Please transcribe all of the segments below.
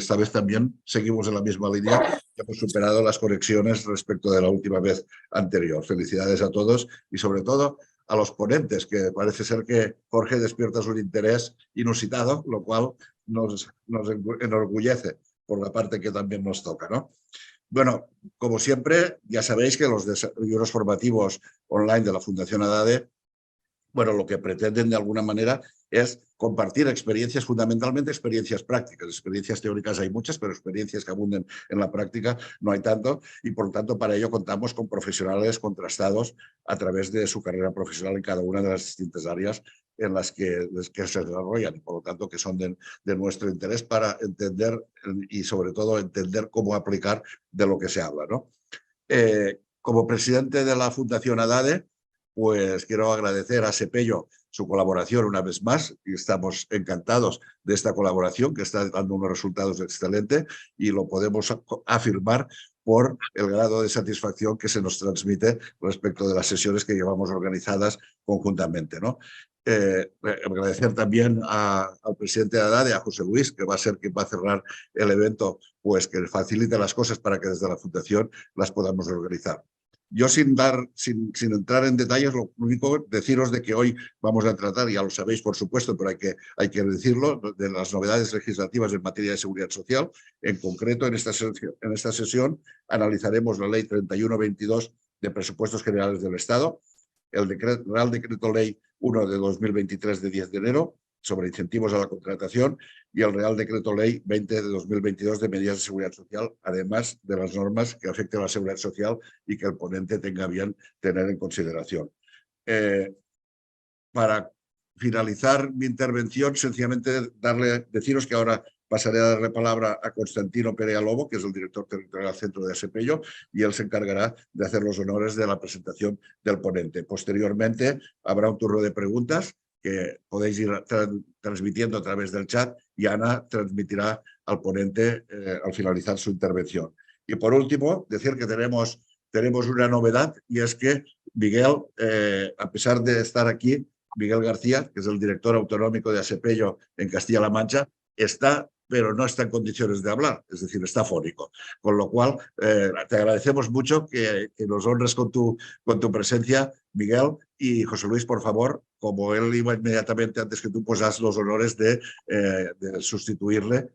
esta vez también seguimos en la misma línea, hemos superado las conexiones respecto de la última vez anterior. Felicidades a todos y sobre todo a los ponentes, que parece ser que Jorge despierta un interés inusitado, lo cual nos enorgullece por la parte que también nos toca, ¿no? Bueno, como siempre, ya sabéis que los desayunos formativos online de la Fundación ADADE, bueno, lo que pretenden de alguna manera es compartir experiencias, fundamentalmente experiencias prácticas. Experiencias teóricas hay muchas, pero experiencias que abunden en la práctica no hay tanto, y por lo tanto para ello contamos con profesionales contrastados a través de su carrera profesional en cada una de las distintas áreas en las que se desarrollan, y por lo tanto que son de nuestro interés para entender y sobre todo entender cómo aplicar de lo que se habla, ¿no? Como presidente de la Fundación ADADE, pues quiero agradecer a Sepello su colaboración una vez más, y estamos encantados de esta colaboración que está dando unos resultados excelentes, y lo podemos afirmar por el grado de satisfacción que se nos transmite respecto de las sesiones que llevamos organizadas conjuntamente, ¿no? Agradecer también al presidente de ADADE, a José Luis, que va a ser quien va a cerrar el evento, pues que facilite las cosas para que desde la Fundación las podamos organizar. Yo sin entrar en detalles, lo único deciros de que hoy vamos a tratar, ya lo sabéis por supuesto, pero hay que decirlo, de las novedades legislativas en materia de seguridad social. En concreto, en esta sesión analizaremos la Ley 3122 de Presupuestos Generales del Estado, el Real Decreto Ley 1 de 2023 de 10 de enero sobre incentivos a la contratación, y el Real Decreto Ley 20 de 2022 de medidas de seguridad social, además de las normas que afecten a la seguridad social y que el ponente tenga bien tener en consideración. Para finalizar mi intervención, sencillamente deciros que ahora pasaré a darle palabra a Constantino Perea Lobo, que es el director territorial del Centro de Sepello, y él se encargará de hacer los honores de la presentación del ponente. Posteriormente habrá un turno de preguntas que podéis ir transmitiendo a través del chat, y Ana transmitirá al ponente al finalizar su intervención. Y por último, decir que tenemos una novedad, y es que Miguel, a pesar de estar aquí, Miguel García, que es el director autonómico de Asepello en Castilla-La Mancha, está, pero no está en condiciones de hablar, es decir, está fónico. Con lo cual, te agradecemos mucho que nos honres con tu presencia, Miguel, y José Luis, por favor, como él iba inmediatamente antes que tú, pues haz los honores de sustituirle.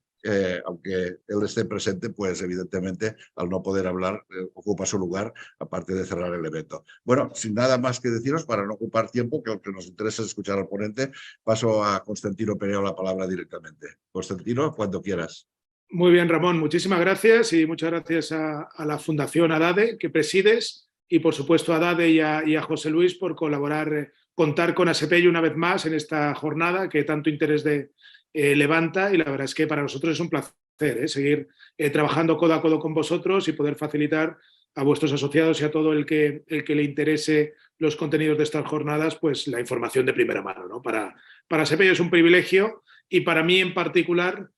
Aunque él esté presente, pues evidentemente al no poder hablar ocupa su lugar, aparte de cerrar el evento. Bueno, sin nada más que deciros, para no ocupar tiempo, que lo que nos interesa es escuchar al ponente, paso a Constantino Perea la palabra directamente. Constantino, cuando quieras. Muy bien, Ramón, muchísimas gracias, y muchas gracias a la Fundación ADADE que presides, y por supuesto a ADADE y a José Luis por colaborar, contar con Asepello una vez más en esta jornada que tanto interés levanta, y la verdad es que para nosotros es un placer seguir trabajando codo a codo con vosotros y poder facilitar a vuestros asociados y a todo el que le interese los contenidos de estas jornadas, pues la información de primera mano, ¿no? Para Asepello es un privilegio, y para mí en particular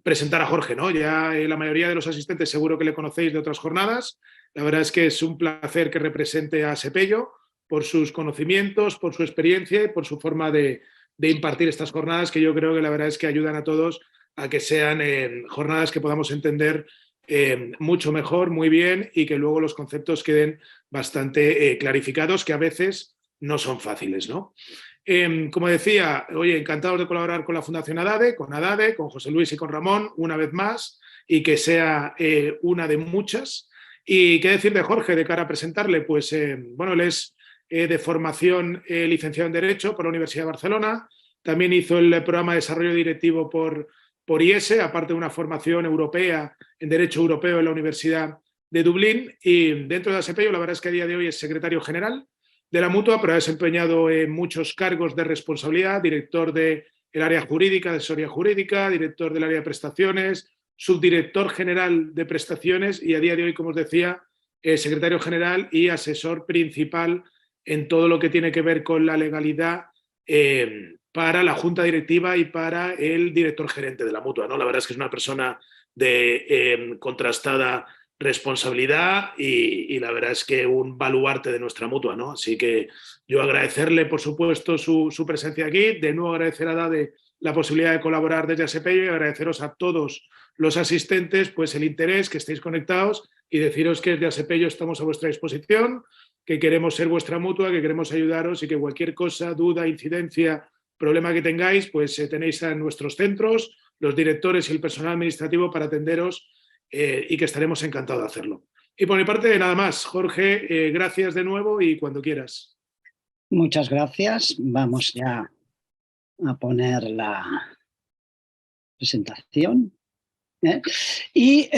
presentar a Jorge, ¿no? Ya la mayoría de los asistentes seguro que le conocéis de otras jornadas. La verdad es que es un placer que represente a Asepello por sus conocimientos, por su experiencia y por su forma de impartir estas jornadas, que yo creo que la verdad es que ayudan a todos a que sean jornadas que podamos entender mucho mejor, muy bien, y que luego los conceptos queden bastante clarificados, que a veces no son fáciles, ¿no? Como decía, oye, encantados de colaborar con la Fundación ADADE, con José Luis y con Ramón, una vez más, y que sea una de muchas. ¿Y qué decir de Jorge de cara a presentarle? Pues, bueno, él es de formación licenciado en Derecho por la Universidad de Barcelona. También hizo el programa de desarrollo directivo por IESE, aparte de una formación europea en Derecho Europeo en la Universidad de Dublín. Y dentro de Asepello, la verdad es que a día de hoy es secretario general de la Mutua, pero ha desempeñado muchos cargos de responsabilidad: director del área jurídica, de asesoría jurídica, director del área de prestaciones, subdirector general de prestaciones, y a día de hoy, como os decía, secretario general y asesor principal en todo lo que tiene que ver con la legalidad para la junta directiva y para el director gerente de la Mutua, ¿no? La verdad es que es una persona de contrastada responsabilidad y la verdad es que un baluarte de nuestra Mutua, ¿no? Así que yo agradecerle, por supuesto, su presencia aquí, de nuevo agradecer a ADADE la posibilidad de colaborar desde ASEPEI y agradeceros a todos los asistentes pues el interés, que estéis conectados y deciros que desde ASEPEI estamos a vuestra disposición, que queremos ser vuestra mutua, que queremos ayudaros y que cualquier cosa, duda, incidencia, problema que tengáis, pues tenéis a nuestros centros, los directores y el personal administrativo para atenderos y que estaremos encantados de hacerlo. Y por mi parte, nada más. Jorge, gracias de nuevo y cuando quieras. Muchas gracias. Vamos ya a poner la presentación. Y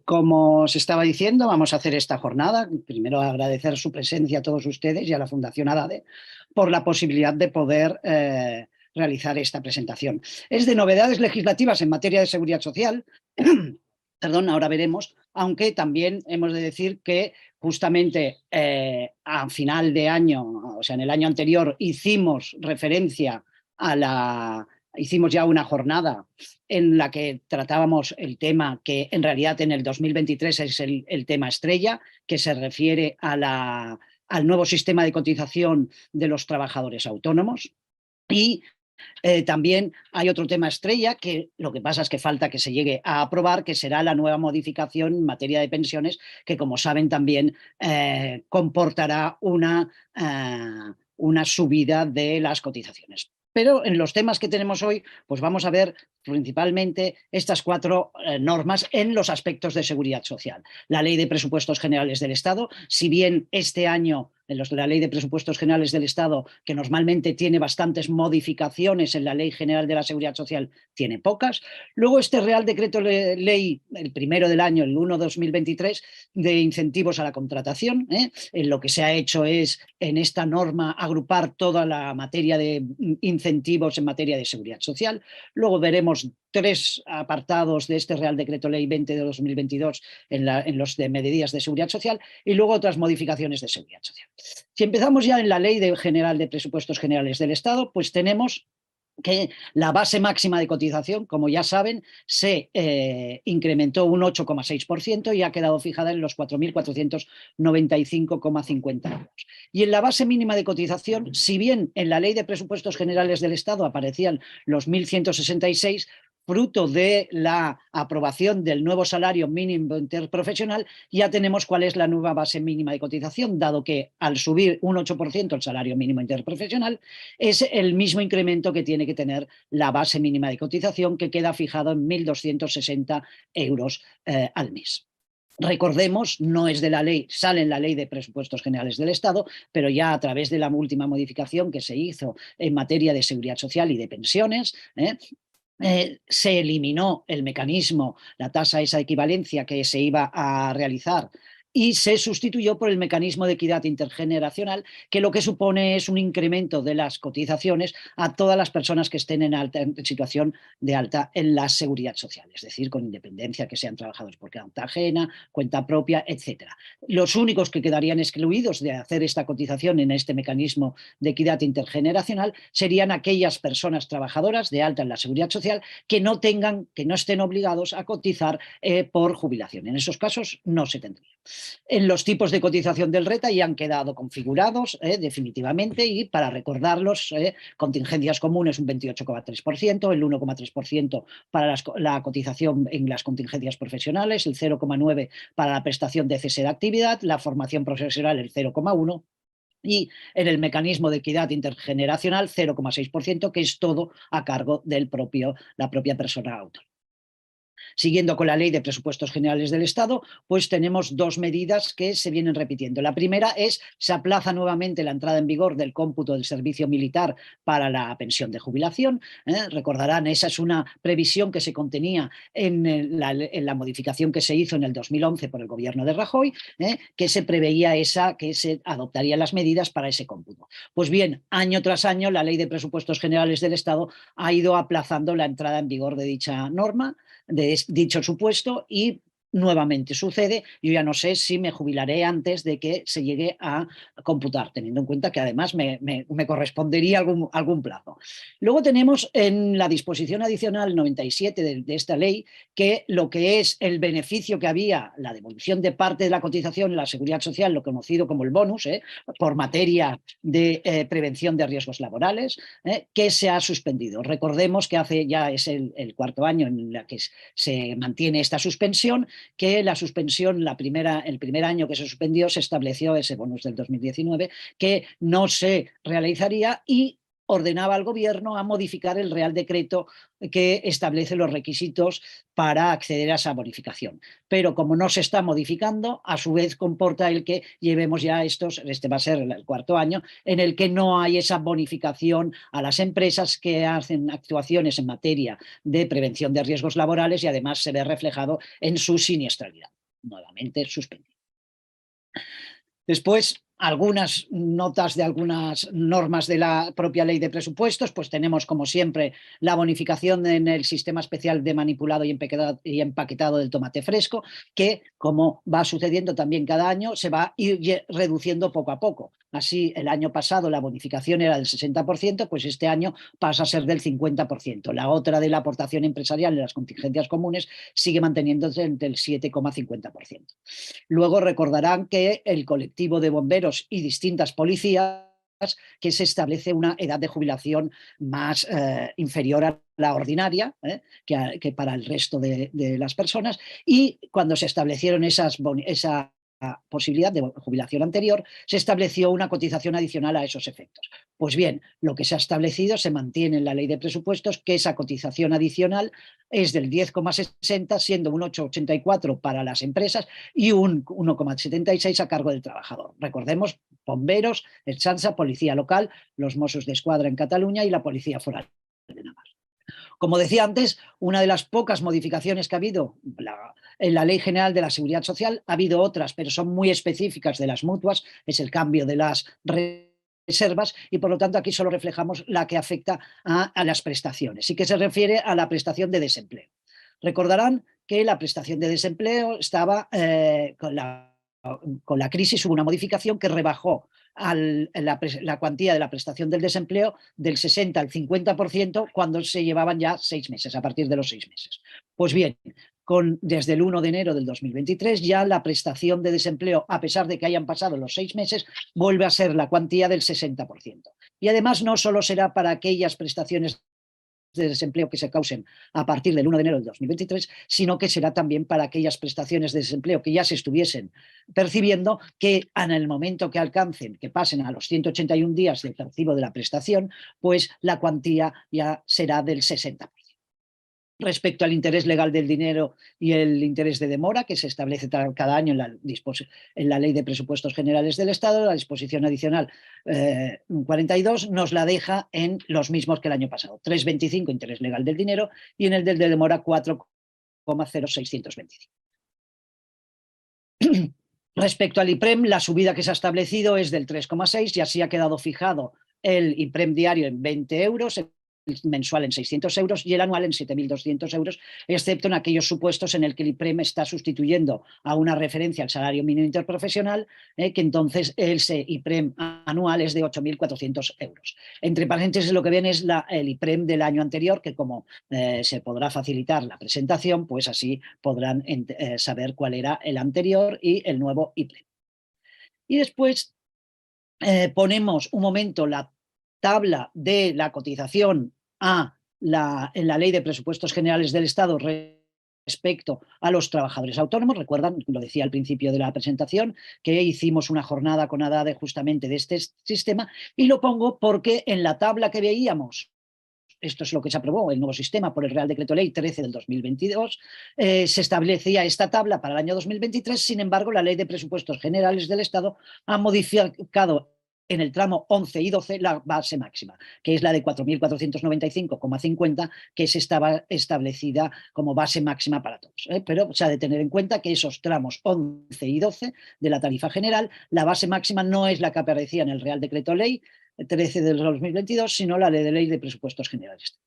como os estaba diciendo, vamos a hacer esta jornada. Primero agradecer su presencia a todos ustedes y a la Fundación ADADE por la posibilidad de poder realizar esta presentación. Es de novedades legislativas en materia de seguridad social. Perdón, ahora veremos, aunque también hemos de decir que justamente a final de año, o sea, en el año anterior, hicimos referencia a hicimos ya una jornada en la que tratábamos el tema que en realidad en el 2023 es el tema estrella, que se refiere a al nuevo sistema de cotización de los trabajadores autónomos. Y también hay otro tema estrella que lo que pasa es que falta que se llegue a aprobar, que será la nueva modificación en materia de pensiones, que como saben también comportará una subida de las cotizaciones. Pero en los temas que tenemos hoy, pues vamos a ver principalmente estas 4 normas en los aspectos de seguridad social. La Ley de Presupuestos Generales del Estado, si bien este año la Ley de Presupuestos Generales del Estado, que normalmente tiene bastantes modificaciones en la Ley General de la Seguridad Social, tiene pocas. Luego este Real Decreto Ley, el primero del año, el 1/2023, de incentivos a la contratación. Lo que se ha hecho es, en esta norma, agrupar toda la materia de incentivos en materia de seguridad social. Luego veremos 3 apartados de este Real Decreto Ley 20 de 2022 en los de medidas de seguridad social y luego otras modificaciones de seguridad social. Si empezamos ya en la Ley General de Presupuestos Generales del Estado, pues tenemos que la base máxima de cotización, como ya saben, se incrementó un 8,6% y ha quedado fijada en los 4.495,50 euros. Y en la base mínima de cotización, si bien en la Ley de Presupuestos Generales del Estado aparecían los 1.166, fruto de la aprobación del nuevo salario mínimo interprofesional, ya tenemos cuál es la nueva base mínima de cotización, dado que al subir un 8% el salario mínimo interprofesional, es el mismo incremento que tiene que tener la base mínima de cotización, que queda fijado en 1.260 euros al mes. Recordemos, no es de la ley, sale en la Ley de Presupuestos Generales del Estado, pero ya a través de la última modificación que se hizo en materia de seguridad social y de pensiones, se eliminó el mecanismo, la tasa esa equivalencia que se iba a realizar, y se sustituyó por el mecanismo de equidad intergeneracional, que lo que supone es un incremento de las cotizaciones a todas las personas que estén en situación de alta en la seguridad social, es decir, con independencia, que sean trabajadores por cuenta ajena, cuenta propia, etc. Los únicos que quedarían excluidos de hacer esta cotización en este mecanismo de equidad intergeneracional serían aquellas personas trabajadoras de alta en la seguridad social que no estén obligados a cotizar por jubilación. En esos casos no se tendría. En los tipos de cotización del RETA ya han quedado configurados definitivamente, y para recordarlos, contingencias comunes un 28,3%, el 1,3% para la cotización en las contingencias profesionales, el 0,9% para la prestación de cese de actividad, la formación profesional el 0,1%, y en el mecanismo de equidad intergeneracional 0,6%, que es todo a cargo de la propia persona autónoma. Siguiendo con la Ley de Presupuestos Generales del Estado, pues tenemos 2 medidas que se vienen repitiendo. La primera es, se aplaza nuevamente la entrada en vigor del cómputo del servicio militar para la pensión de jubilación. Recordarán, esa es una previsión que se contenía en la modificación que se hizo en el 2011 por el gobierno de Rajoy, que se preveía que se adoptarían las medidas para ese cómputo. Pues bien, año tras año, la Ley de Presupuestos Generales del Estado ha ido aplazando la entrada en vigor de dicha norma, de dicho supuesto, y nuevamente sucede, yo ya no sé si me jubilaré antes de que se llegue a computar, teniendo en cuenta que además me correspondería algún plazo. Luego tenemos en la disposición adicional 97 de esta ley que lo que es el beneficio que había, la devolución de parte de la cotización en la Seguridad Social, lo conocido como el bonus, por materia de prevención de riesgos laborales, que se ha suspendido. Recordemos que hace ya es el cuarto año en el que se mantiene esta suspensión, que la suspensión, el primer año que se suspendió, se estableció ese bonus del 2019, que no se realizaría y ordenaba al Gobierno a modificar el Real Decreto que establece los requisitos para acceder a esa bonificación. Pero como no se está modificando, a su vez comporta el que llevemos ya este va a ser el cuarto año, en el que no hay esa bonificación a las empresas que hacen actuaciones en materia de prevención de riesgos laborales y además se ve reflejado en su siniestralidad, nuevamente suspendido. Después, algunas notas de algunas normas de la propia ley de presupuestos, pues tenemos como siempre la bonificación en el sistema especial de manipulado y empaquetado del tomate fresco, que como va sucediendo también cada año, se va a ir reduciendo poco a poco. Así, el año pasado la bonificación era del 60%, pues este año pasa a ser del 50%. La otra de la aportación empresarial de las contingencias comunes sigue manteniéndose entre el 7,50%. Luego recordarán que el colectivo de bomberos y distintas policías, que se establece una edad de jubilación más inferior a la ordinaria que para el resto de las personas, y cuando se establecieron esa posibilidad de jubilación anterior, se estableció una cotización adicional a esos efectos. Pues bien, lo que se ha establecido se mantiene en la ley de presupuestos, que esa cotización adicional es del 10,60, siendo un 8,84 para las empresas y un 1,76 a cargo del trabajador. Recordemos, bomberos, Ertzaintza, policía local, los Mossos d'Esquadra en Cataluña y la policía foral de Navarra. Como decía antes, una de las pocas modificaciones que ha habido en la Ley General de la Seguridad Social, ha habido otras, pero son muy específicas de las mutuas, es el cambio de las reservas y por lo tanto aquí solo reflejamos la que afecta a las prestaciones y que se refiere a la prestación de desempleo. Recordarán que la prestación de desempleo estaba con la crisis, hubo una modificación que rebajó la cuantía de la prestación del desempleo del 60 al 50% cuando se llevaban ya 6 meses, a partir de los 6 meses. Pues bien, desde el 1 de enero del 2023 ya la prestación de desempleo, a pesar de que hayan pasado los 6 meses, vuelve a ser la cuantía del 60%. Y además no solo será para aquellas prestaciones de desempleo que se causen a partir del 1 de enero del 2023, sino que será también para aquellas prestaciones de desempleo que ya se estuviesen percibiendo, que en el momento que alcancen, que pasen a los 181 días del percibo de la prestación, pues la cuantía ya será del 60%. Respecto al interés legal del dinero y el interés de demora, que se establece cada año en la Ley de Presupuestos Generales del Estado, la disposición adicional 42 nos la deja en los mismos que el año pasado. 3,25 interés legal del dinero y en el del de demora 4,0625. Respecto al IPREM, la subida que se ha establecido es del 3,6 y así ha quedado fijado el IPREM diario en 20 euros, mensual en 600 euros y el anual en 7.200 euros, excepto en aquellos supuestos en el que el IPREM está sustituyendo a una referencia al salario mínimo interprofesional, que entonces ese IPREM anual es de 8.400 euros. Entre paréntesis, lo que ven es el IPREM del año anterior, que como se podrá facilitar la presentación, pues así podrán saber cuál era el anterior y el nuevo IPREM. Y después ponemos un momento la tabla de la cotización en la Ley de Presupuestos Generales del Estado respecto a los trabajadores autónomos. Recuerdan, lo decía al principio de la presentación, que hicimos una jornada con ADADE justamente de este sistema, y lo pongo porque en la tabla que veíamos, esto es lo que se aprobó, el nuevo sistema por el Real Decreto Ley 13 del 2022, se establecía esta tabla para el año 2023, sin embargo, la Ley de Presupuestos Generales del Estado ha modificado en el tramo 11 y 12 la base máxima, que es la de 4.495,50, que estaba establecida como base máxima para todos. Pero se ha de tener en cuenta que esos tramos 11 y 12 de la tarifa general, la base máxima no es la que aparecía en el Real Decreto Ley 13 del 2022, sino la de Ley de Presupuestos Generales.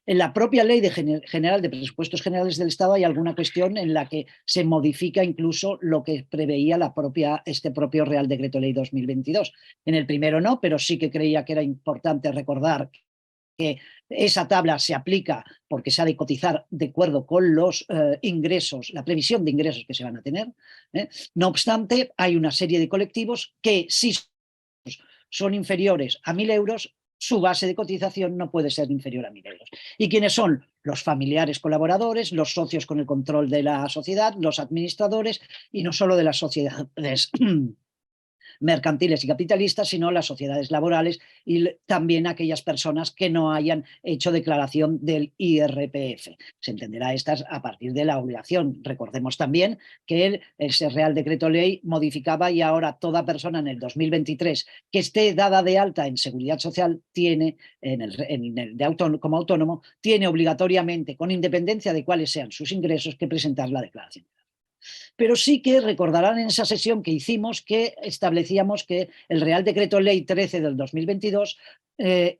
En la propia Ley General de Presupuestos Generales del Estado hay alguna cuestión en la que se modifica incluso lo que preveía este propio Real Decreto Ley 2022. En el primero no, pero sí que creía que era importante recordar que esa tabla se aplica porque se ha de cotizar de acuerdo con los ingresos, la previsión de ingresos que se van a tener. No obstante, hay una serie de colectivos que si son inferiores a 1.000 euros, su base de cotización no puede ser inferior a 1.000 euros. ¿Y quiénes son? Los familiares colaboradores, los socios con el control de la sociedad, los administradores, y no solo de las sociedades mercantiles y capitalistas, sino las sociedades laborales y también aquellas personas que no hayan hecho declaración del IRPF. Se entenderá estas a partir de la obligación. Recordemos también que ese Real Decreto Ley modificaba y ahora toda persona en el 2023 que esté dada de alta en Seguridad Social tiene, como autónomo, tiene obligatoriamente, con independencia de cuáles sean sus ingresos, que presentar la declaración. Pero sí que recordarán en esa sesión que hicimos que establecíamos que el Real Decreto Ley 13 del 2022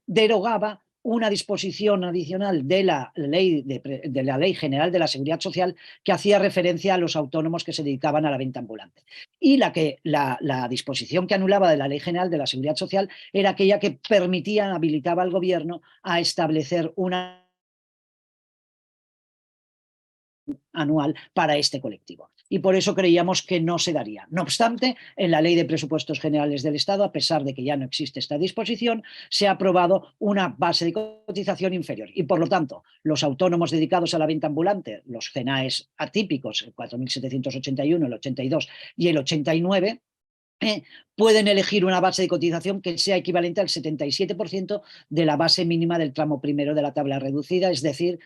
derogaba una disposición adicional de la Ley General de la Seguridad Social que hacía referencia a los autónomos que se dedicaban a la venta ambulante. Y la disposición que anulaba de la Ley General de la Seguridad Social era aquella que permitía, habilitaba al Gobierno a establecer una anual para este colectivo. Y por eso creíamos que no se daría. No obstante, en la Ley de Presupuestos Generales del Estado, a pesar de que ya no existe esta disposición, se ha aprobado una base de cotización inferior. Y por lo tanto, los autónomos dedicados a la venta ambulante, los CENAES atípicos, el 4.781, el 82 y el 89, pueden elegir una base de cotización que sea equivalente al 77% de la base mínima del tramo primero de la tabla reducida, es decir,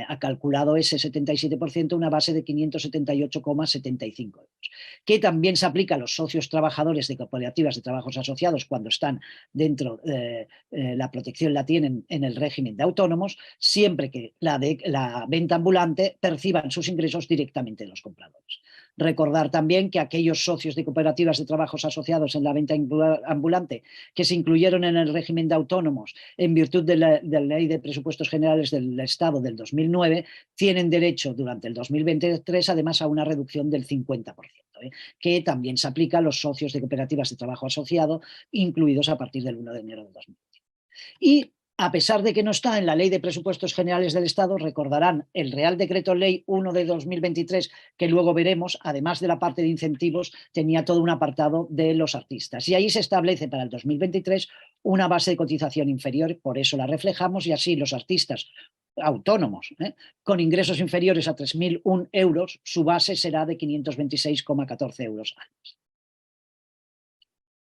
ha calculado ese 77% una base de 578,75 euros, que también se aplica a los socios trabajadores de cooperativas de trabajos asociados cuando están dentro, la protección la tienen en el régimen de autónomos, siempre que la venta ambulante perciban sus ingresos directamente de los compradores. Recordar también que aquellos socios de cooperativas de trabajos asociados en la venta ambulante que se incluyeron en el régimen de autónomos en virtud de la Ley de Presupuestos Generales del Estado del 2009 tienen derecho durante el 2023 además a una reducción del 50%, que también se aplica a los socios de cooperativas de trabajo asociado incluidos a partir del 1 de enero de 2020. Y a pesar de que no está en la Ley de Presupuestos Generales del Estado, recordarán el Real Decreto Ley 1 de 2023, que luego veremos, además de la parte de incentivos, tenía todo un apartado de los artistas. Y ahí se establece para el 2023 una base de cotización inferior, por eso la reflejamos, y así los artistas autónomos con ingresos inferiores a 3.001 euros, su base será de 526,14 euros al mes.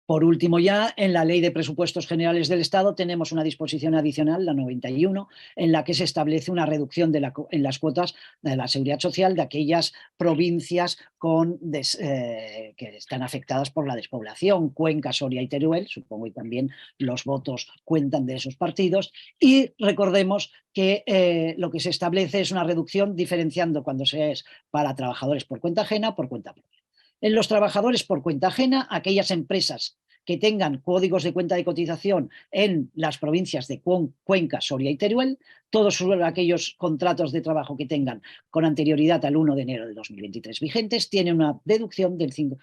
Por último, ya en la Ley de Presupuestos Generales del Estado tenemos una disposición adicional, la 91, en la que se establece una reducción en las cuotas de la Seguridad Social de aquellas provincias que están afectadas por la despoblación, Cuenca, Soria y Teruel, supongo que también los votos cuentan de esos partidos, y recordemos que lo que se establece es una reducción diferenciando cuando se es para trabajadores por cuenta ajena o por cuenta propia. En los trabajadores por cuenta ajena, aquellas empresas que tengan códigos de cuenta de cotización en las provincias de Cuenca, Soria y Teruel, todos aquellos contratos de trabajo que tengan con anterioridad al 1 de enero de 2023 vigentes, tienen una reducción del 5%.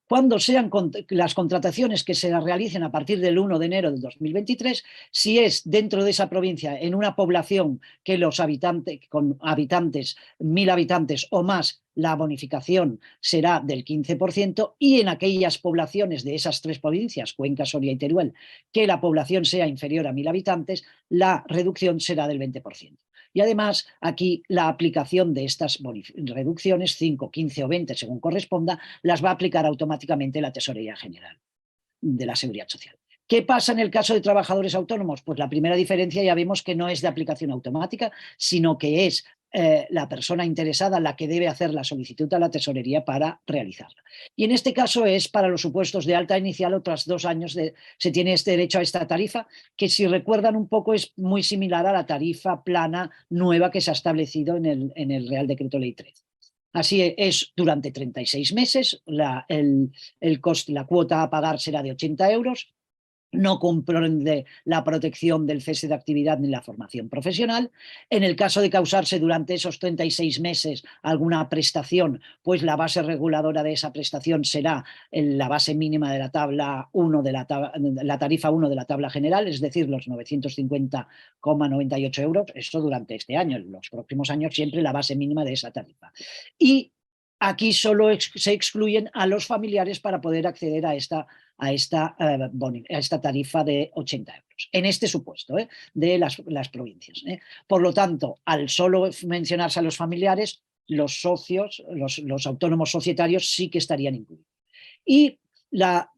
Cuando sean las contrataciones que se realicen a partir del 1 de enero del 2023, si es dentro de esa provincia en una población que los habitantes, con 1.000 habitantes o más, la bonificación será del 15%, y en aquellas poblaciones de esas tres provincias, Cuenca, Soria y Teruel, que la población sea inferior a 1.000 habitantes, la reducción será del 20%. Y además, aquí la aplicación de estas reducciones, 5, 15 o 20, según corresponda, las va a aplicar automáticamente la Tesorería General de la Seguridad Social. ¿Qué pasa en el caso de trabajadores autónomos? Pues la primera diferencia ya vemos que no es de aplicación automática, sino que es la persona interesada la que debe hacer la solicitud a la tesorería para realizarla. Y en este caso es para los supuestos de alta inicial o tras 2 años se tiene este derecho a esta tarifa, que si recuerdan un poco es muy similar a la tarifa plana nueva que se ha establecido en el Real Decreto Ley 13. Así es, durante 36 meses, la cuota a pagar será de 80 euros, no comprende la protección del cese de actividad ni la formación profesional. En el caso de causarse durante esos 36 meses alguna prestación, pues la base reguladora de esa prestación será la base mínima de la tabla 1 de la tarifa 1 de la tabla general, es decir, los 950,98 euros. Eso durante este año. En los próximos años siempre la base mínima de esa tarifa. Y aquí solo se excluyen a los familiares para poder acceder a esta tarifa de 80 euros, en este supuesto de las provincias. Por lo tanto, al solo mencionarse a los familiares, los socios, los autónomos societarios sí que estarían incluidos. Y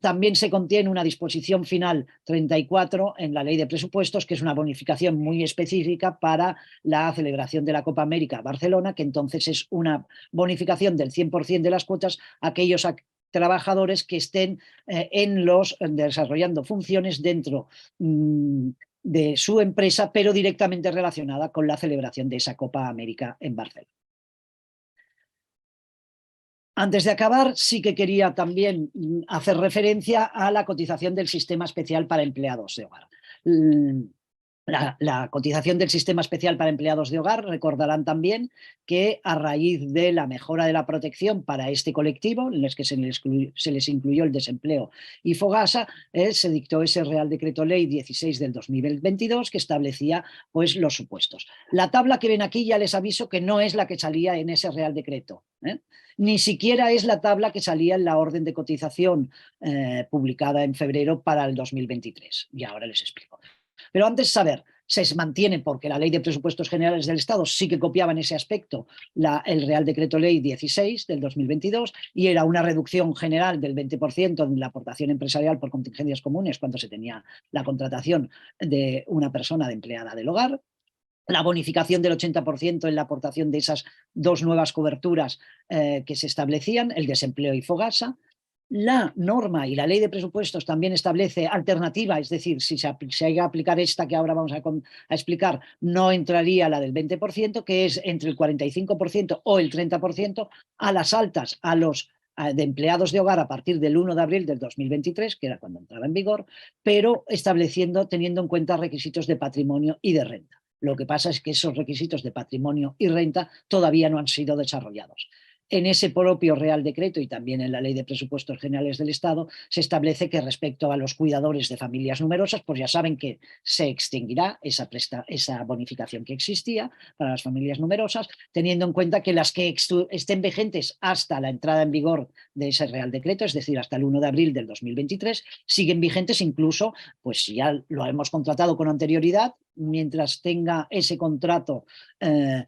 también se contiene una disposición final 34 en la Ley de Presupuestos, que es una bonificación muy específica para la celebración de la Copa América Barcelona, que entonces es una bonificación del 100% de las cuotas a aquellos trabajadores que estén desarrollando funciones dentro de su empresa, pero directamente relacionada con la celebración de esa Copa América en Barcelona. Antes de acabar, sí que quería también hacer referencia a la cotización del Sistema Especial para Empleados de Hogar. La cotización del Sistema Especial para Empleados de Hogar, recordarán también que a raíz de la mejora de la protección para este colectivo, en los que se les incluyó el desempleo y Fogasa, se dictó ese Real Decreto Ley 16 del 2022 que establecía pues, los supuestos. La tabla que ven aquí ya les aviso que no es la que salía en ese Real Decreto, ni siquiera es la tabla que salía en la orden de cotización publicada en febrero para el 2023. Y ahora les explico. Pero antes saber, se mantiene porque la Ley de Presupuestos Generales del Estado sí que copiaba en ese aspecto el Real Decreto Ley 16 del 2022 y era una reducción general del 20% en la aportación empresarial por contingencias comunes cuando se tenía la contratación de una persona de empleada del hogar. La bonificación del 80% en la aportación de esas dos nuevas coberturas que se establecían, el desempleo y Fogasa. La norma y la Ley de Presupuestos también establece alternativa, es decir, si se llega a aplicar esta que ahora vamos a explicar, no entraría la del 20%, que es entre el 45% o el 30% a las altas, a los de empleados de hogar a partir del 1 de abril del 2023, que era cuando entraba en vigor, pero teniendo en cuenta requisitos de patrimonio y de renta. Lo que pasa es que esos requisitos de patrimonio y renta todavía no han sido desarrollados. En ese propio Real Decreto y también en la Ley de Presupuestos Generales del Estado se establece que respecto a los cuidadores de familias numerosas, pues ya saben que se extinguirá esa bonificación que existía para las familias numerosas, teniendo en cuenta que las que estén vigentes hasta la entrada en vigor de ese Real Decreto, es decir, hasta el 1 de abril del 2023, siguen vigentes incluso, pues si ya lo hemos contratado con anterioridad, mientras tenga ese contrato, la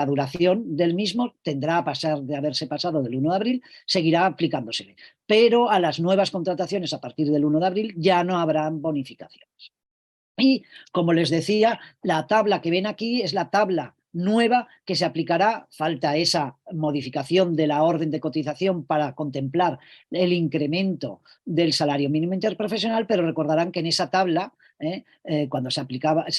duración del mismo tendrá a pasar de haberse pasado del 1 de abril, seguirá aplicándosele. Pero a las nuevas contrataciones a partir del 1 de abril ya no habrán bonificaciones. Y, como les decía, la tabla que ven aquí es la tabla nueva que se aplicará, falta esa modificación de la orden de cotización para contemplar el incremento del salario mínimo interprofesional, pero recordarán que en esa tabla, cuando se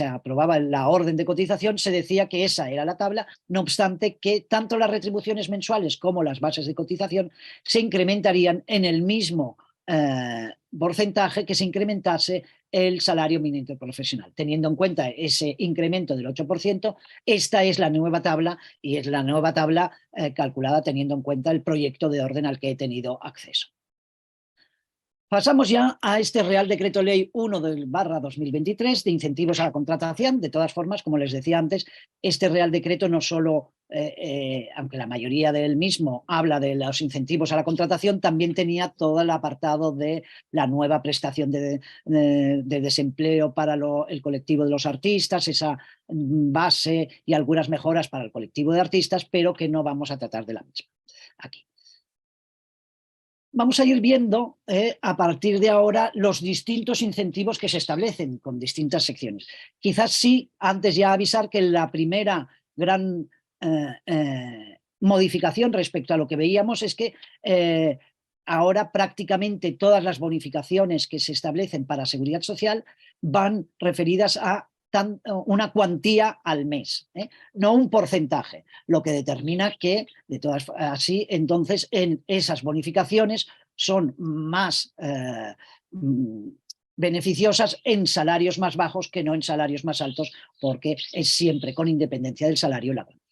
aprobaba la orden de cotización, se decía que esa era la tabla, no obstante que tanto las retribuciones mensuales como las bases de cotización se incrementarían en el mismo porcentaje que se incrementase el salario mínimo interprofesional. Teniendo en cuenta ese incremento del 8%, esta es la nueva tabla y es la nueva tabla calculada teniendo en cuenta el proyecto de orden al que he tenido acceso. Pasamos ya a este Real Decreto Ley 1/2023 de incentivos a la contratación. De todas formas, como les decía antes, este Real Decreto no solo, aunque la mayoría del mismo habla de los incentivos a la contratación, también tenía todo el apartado de la nueva prestación de desempleo para el colectivo de los artistas, esa base y algunas mejoras para el colectivo de artistas, pero que no vamos a tratar de la misma aquí. Vamos a ir viendo a partir de ahora los distintos incentivos que se establecen con distintas secciones. Quizás sí, antes ya avisar que la primera gran modificación respecto a lo que veíamos es que ahora prácticamente todas las bonificaciones que se establecen para seguridad social van referidas a una cuantía al mes, no un porcentaje, lo que determina que, así, entonces, en esas bonificaciones son más beneficiosas en salarios más bajos que no en salarios más altos, porque es siempre con independencia del salario la cuantía.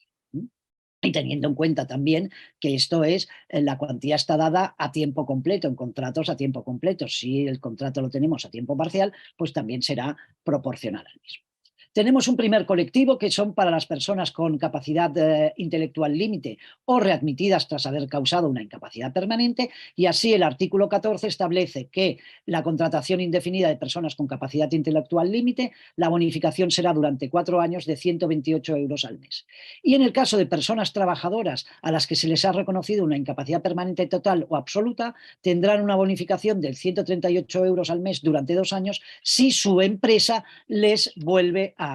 Y teniendo en cuenta también que esto es, la cuantía está dada a tiempo completo, en contratos a tiempo completo. Si el contrato lo tenemos a tiempo parcial, pues también será proporcional al mismo. Tenemos un primer colectivo que son para las personas con capacidad intelectual límite o readmitidas tras haber causado una incapacidad permanente, y así el artículo 14 establece que la contratación indefinida de personas con capacidad intelectual límite, la bonificación será durante 4 años de 128 euros al mes. Y en el caso de personas trabajadoras a las que se les ha reconocido una incapacidad permanente total o absoluta, tendrán una bonificación de 138 euros al mes durante 2 años si su empresa les vuelve a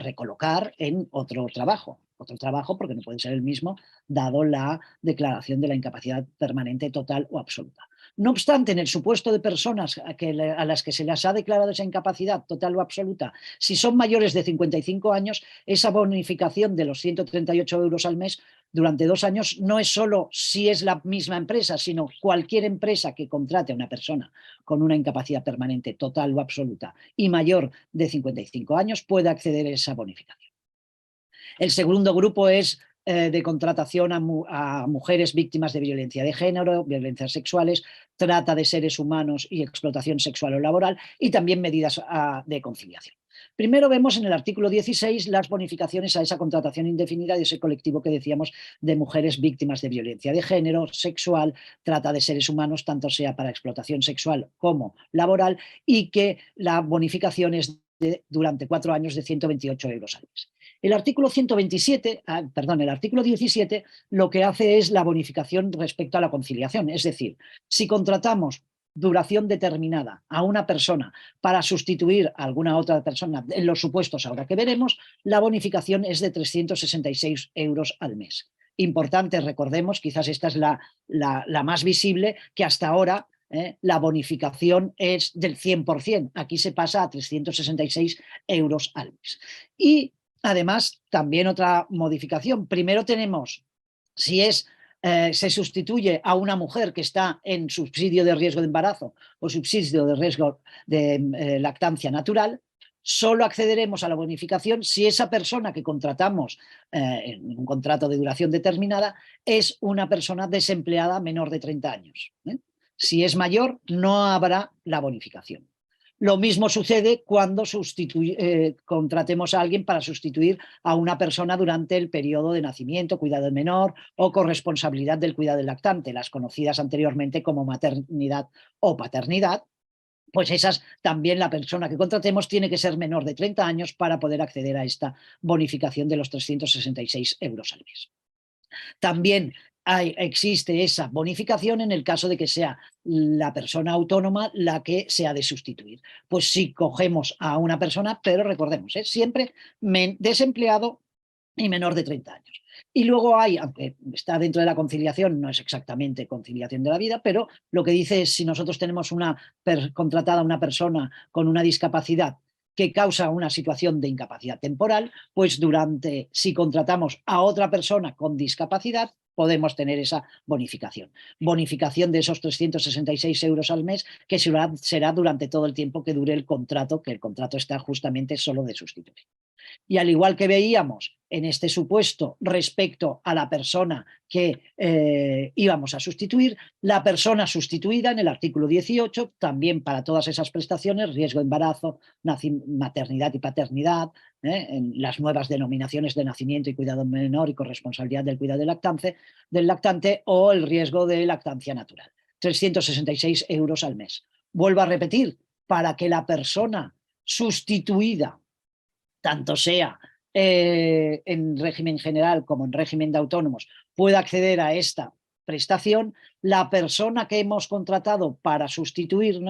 recolocar en otro trabajo porque no puede ser el mismo dado la declaración de la incapacidad permanente total o absoluta. No obstante, en el supuesto de personas a las que se les ha declarado esa incapacidad total o absoluta, si son mayores de 55 años, esa bonificación de los 138 euros al mes durante 2 años no es solo si es la misma empresa, sino cualquier empresa que contrate a una persona con una incapacidad permanente total o absoluta y mayor de 55 años puede acceder a esa bonificación. El segundo grupo es de contratación a mujeres víctimas de violencia de género, violencias sexuales, trata de seres humanos y explotación sexual o laboral, y también medidas de conciliación. Primero vemos en el artículo 16 las bonificaciones a esa contratación indefinida de ese colectivo que decíamos de mujeres víctimas de violencia de género, sexual, trata de seres humanos, tanto sea para explotación sexual como laboral, y que la bonificación es durante 4 años de 128 euros al mes. El artículo 17 lo que hace es la bonificación respecto a la conciliación, es decir, si contratamos duración determinada a una persona para sustituir a alguna otra persona en los supuestos ahora que veremos, la bonificación es de 366 euros al mes. Importante, recordemos, quizás esta es la más visible, que hasta ahora la bonificación es del 100%. Aquí se pasa a 366 euros al mes. Y además, también otra modificación. Primero tenemos, si se sustituye a una mujer que está en subsidio de riesgo de embarazo o subsidio de riesgo de lactancia natural, solo accederemos a la bonificación si esa persona que contratamos en un contrato de duración determinada es una persona desempleada menor de 30 años. Si es mayor, no habrá la bonificación. Lo mismo sucede cuando contratemos a alguien para sustituir a una persona durante el periodo de nacimiento, cuidado del menor o corresponsabilidad del cuidado del lactante, las conocidas anteriormente como maternidad o paternidad. Pues esas también la persona que contratemos tiene que ser menor de 30 años para poder acceder a esta bonificación de los 366 euros al mes. También existe esa bonificación en el caso de que sea la persona autónoma la que se ha de sustituir. Pues si cogemos a una persona, pero recordemos, siempre desempleado y menor de 30 años. Y luego hay, aunque está dentro de la conciliación, no es exactamente conciliación de la vida, pero lo que dice es si nosotros tenemos contratada una persona con una discapacidad que causa una situación de incapacidad temporal, pues si contratamos a otra persona con discapacidad, podemos tener esa bonificación. Bonificación de esos 366 euros al mes, que será durante todo el tiempo que dure el contrato, que el contrato está justamente solo de sustitución. Y al igual que veíamos en este supuesto respecto a la persona que íbamos a sustituir, la persona sustituida en el artículo 18, también para todas esas prestaciones, riesgo de embarazo, maternidad y paternidad, en las nuevas denominaciones de nacimiento y cuidado menor y corresponsabilidad del cuidado del lactante o el riesgo de lactancia natural. 366 euros al mes. Vuelvo a repetir, para que la persona sustituida, tanto sea en régimen general como en régimen de autónomos, pueda acceder a esta prestación, la persona que hemos contratado para sustituir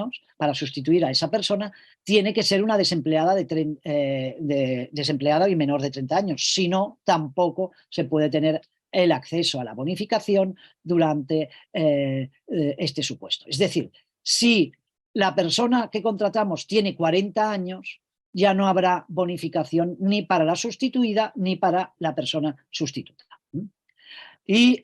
a esa persona, tiene que ser una desempleada, desempleada y menor de 30 años. Si no, tampoco se puede tener el acceso a la bonificación durante este supuesto. Es decir, si la persona que contratamos tiene 40 años, ya no habrá bonificación ni para la sustituida ni para la persona sustituta. Y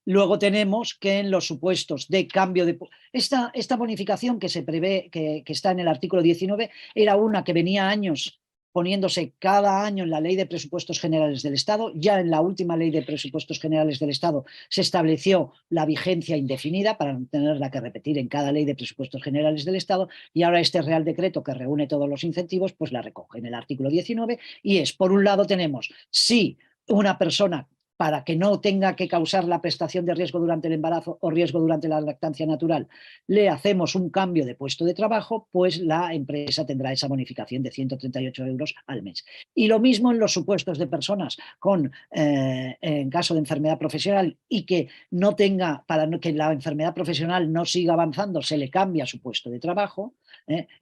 Luego tenemos que en los supuestos de cambio de... Esta bonificación que se prevé, que está en el artículo 19, era una que venía años poniéndose cada año en la Ley de Presupuestos Generales del Estado. Ya en la última Ley de Presupuestos Generales del Estado se estableció la vigencia indefinida para no tenerla que repetir en cada Ley de Presupuestos Generales del Estado, y ahora este Real Decreto, que reúne todos los incentivos, pues la recoge en el artículo 19, y es, por un lado tenemos, si una persona, para que no tenga que causar la prestación de riesgo durante el embarazo o riesgo durante la lactancia natural, le hacemos un cambio de puesto de trabajo, pues la empresa tendrá esa bonificación de 138 euros al mes. Y lo mismo en los supuestos de personas con, en caso de enfermedad profesional, y que no tenga, para que la enfermedad profesional no siga avanzando, se le cambia su puesto de trabajo,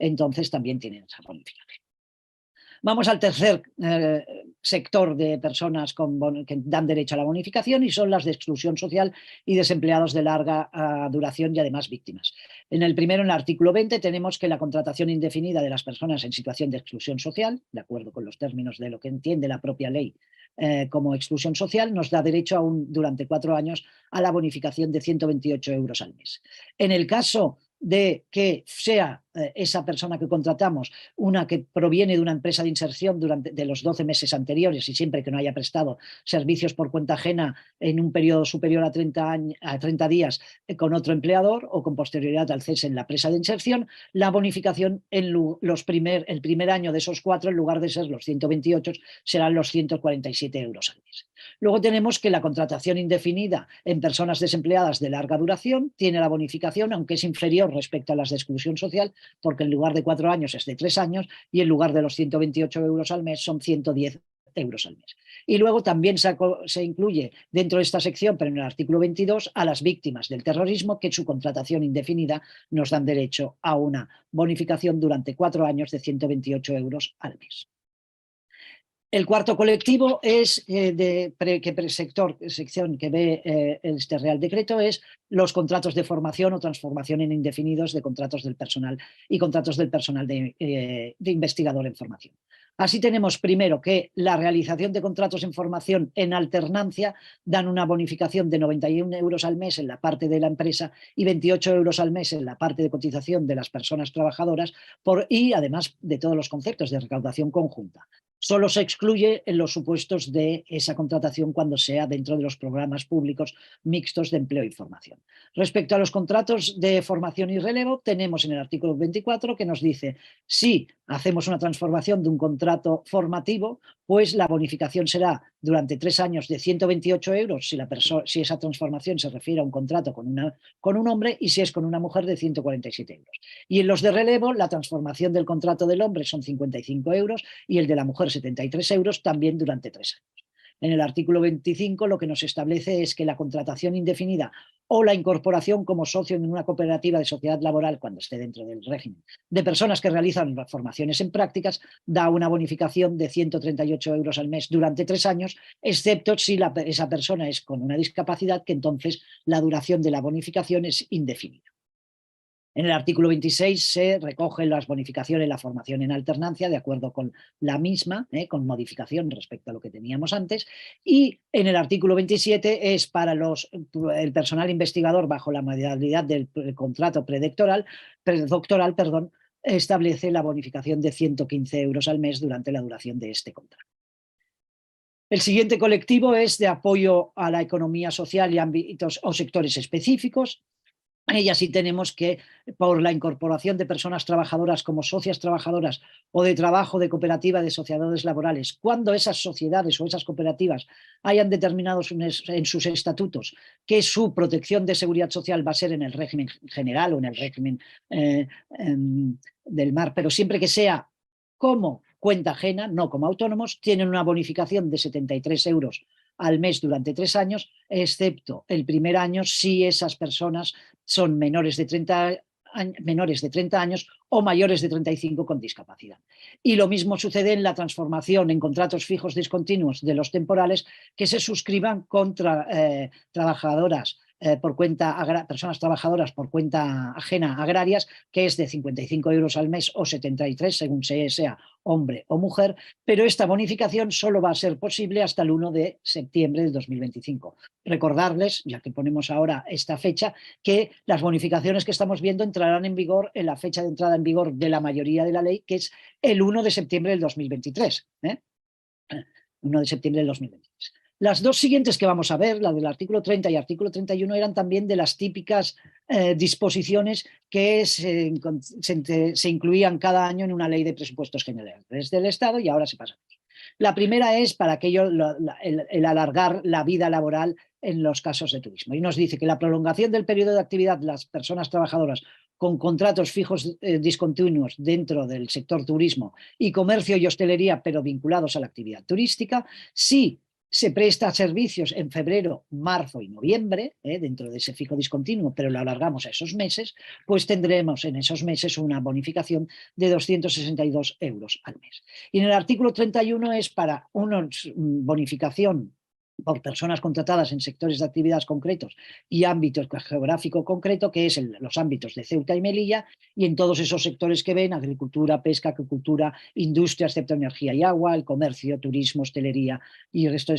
entonces también tienen esa bonificación. Vamos al tercer sector de personas que dan derecho a la bonificación, y son las de exclusión social y desempleados de larga duración y además víctimas. En el primero, en el artículo 20, tenemos que la contratación indefinida de las personas en situación de exclusión social, de acuerdo con los términos de lo que entiende la propia ley como exclusión social, nos da derecho durante 4 años a la bonificación de 128 euros al mes. En el caso de que sea esa persona que contratamos una que proviene de una empresa de inserción de los 12 meses anteriores, y siempre que no haya prestado servicios por cuenta ajena en un periodo superior a 30 días con otro empleador, o con posterioridad al cese en la empresa de inserción, la bonificación el primer año de esos 4, en lugar de ser los 128, serán los 147 euros al mes. Luego tenemos que la contratación indefinida en personas desempleadas de larga duración tiene la bonificación, aunque es inferior respecto a las de exclusión social, porque en lugar de 4 años es de 3 años, y en lugar de los 128 euros al mes son 110 euros al mes. Y luego también se incluye dentro de esta sección, pero en el artículo 22, a las víctimas del terrorismo, que su contratación indefinida nos dan derecho a una bonificación durante 4 años de 128 euros al mes. El cuarto colectivo es sección que ve este Real Decreto, es los contratos de formación o transformación en indefinidos de contratos del personal y contratos del personal de investigador en formación. Así tenemos primero que la realización de contratos en formación en alternancia dan una bonificación de 91 euros al mes en la parte de la empresa y 28 euros al mes en la parte de cotización de las personas trabajadoras, y además de todos los conceptos de recaudación conjunta. Solo se excluye en los supuestos de esa contratación cuando sea dentro de los programas públicos mixtos de empleo y formación. Respecto a los contratos de formación y relevo, tenemos en el artículo 24 que nos dice: si hacemos una transformación de un contrato formativo, pues la bonificación será durante 3 años de 128 euros si esa transformación se refiere a un contrato con un hombre, y si es con una mujer, de 147 euros. Y en los de relevo, la transformación del contrato del hombre son 55 euros y el de la mujer 73 euros, también durante 3 años. En el artículo 25 lo que nos establece es que la contratación indefinida o la incorporación como socio en una cooperativa de sociedad laboral, cuando esté dentro del régimen, de personas que realizan formaciones en prácticas, da una bonificación de 138 euros al mes durante 3 años, excepto si esa persona es con una discapacidad, que entonces la duración de la bonificación es indefinida. En el artículo 26 se recogen las bonificaciones en la formación en alternancia, de acuerdo con la misma, con modificación respecto a lo que teníamos antes. Y en el artículo 27 es para el personal investigador bajo la modalidad del contrato predoctoral, establece la bonificación de 115 euros al mes durante la duración de este contrato. El siguiente colectivo es de apoyo a la economía social y ámbitos o sectores específicos. Y así tenemos que, por la incorporación de personas trabajadoras como socias trabajadoras o de trabajo de cooperativa de sociedades laborales, cuando esas sociedades o esas cooperativas hayan determinado en sus estatutos que su protección de seguridad social va a ser en el régimen general o en el régimen del MAR, pero siempre que sea como cuenta ajena, no como autónomos, tienen una bonificación de 73 euros al mes durante 3 años, excepto el primer año si esas personas son menores de 30 años o mayores de 35 con discapacidad. Y lo mismo sucede en la transformación en contratos fijos discontinuos de los temporales que se suscriban con trabajadoras por cuenta, personas trabajadoras por cuenta ajena agrarias, que es de 55 euros al mes o 73, según sea hombre o mujer, pero esta bonificación solo va a ser posible hasta el 1 de septiembre del 2025. Recordarles, ya que ponemos ahora esta fecha, que las bonificaciones que estamos viendo entrarán en vigor en la fecha de entrada en vigor de la mayoría de la ley, que es el 1 de septiembre del 2023. 1 de septiembre del 2023. Las dos siguientes que vamos a ver, la del artículo 30 y artículo 31, eran también de las típicas disposiciones que se incluían cada año en una ley de presupuestos generales del Estado y ahora se pasa. La primera es para aquello, el alargar la vida laboral en los casos de turismo. Y nos dice que la prolongación del periodo de actividad de las personas trabajadoras con contratos fijos discontinuos dentro del sector turismo y comercio y hostelería, pero vinculados a la actividad turística, sí se presta servicios en febrero, marzo y noviembre, dentro de ese fijo discontinuo, pero lo alargamos a esos meses, pues tendremos en esos meses una bonificación de 262 euros al mes. Y en el artículo 31 es para una bonificación por personas contratadas en sectores de actividades concretos y ámbitos geográfico concreto, que es los ámbitos de Ceuta y Melilla, y en todos esos sectores que ven: agricultura, pesca, acuicultura, industria, excepto energía y agua, el comercio, turismo, hostelería y el resto de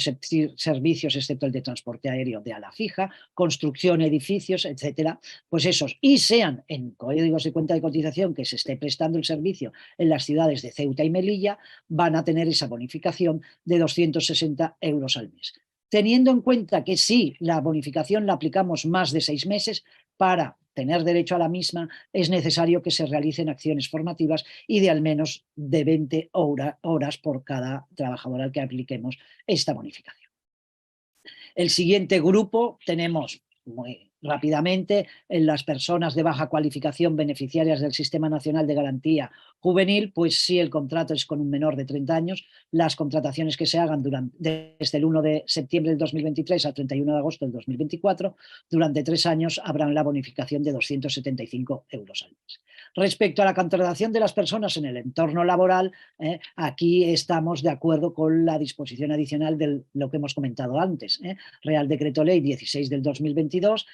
servicios, excepto el de transporte aéreo de ala fija, construcción, edificios, etcétera, pues esos, y sean en códigos de cuenta de cotización que se esté prestando el servicio en las ciudades de Ceuta y Melilla, van a tener esa bonificación de 260 euros al mes. Teniendo en cuenta que si la bonificación la aplicamos más de 6 meses, para tener derecho a la misma es necesario que se realicen acciones formativas y de al menos de 20 horas por cada trabajador al que apliquemos esta bonificación. El siguiente grupo tenemos muy rápidamente en las personas de baja cualificación beneficiarias del Sistema Nacional de Garantía Juvenil, pues si el contrato es con un menor de 30 años, las contrataciones que se hagan desde el 1 de septiembre del 2023 al 31 de agosto del 2024, durante 3 años habrán la bonificación de 275 euros al mes. Respecto a la contratación de las personas en el entorno laboral, aquí estamos de acuerdo con la disposición adicional de lo que hemos comentado antes, Real Decreto Ley 16 del 2022,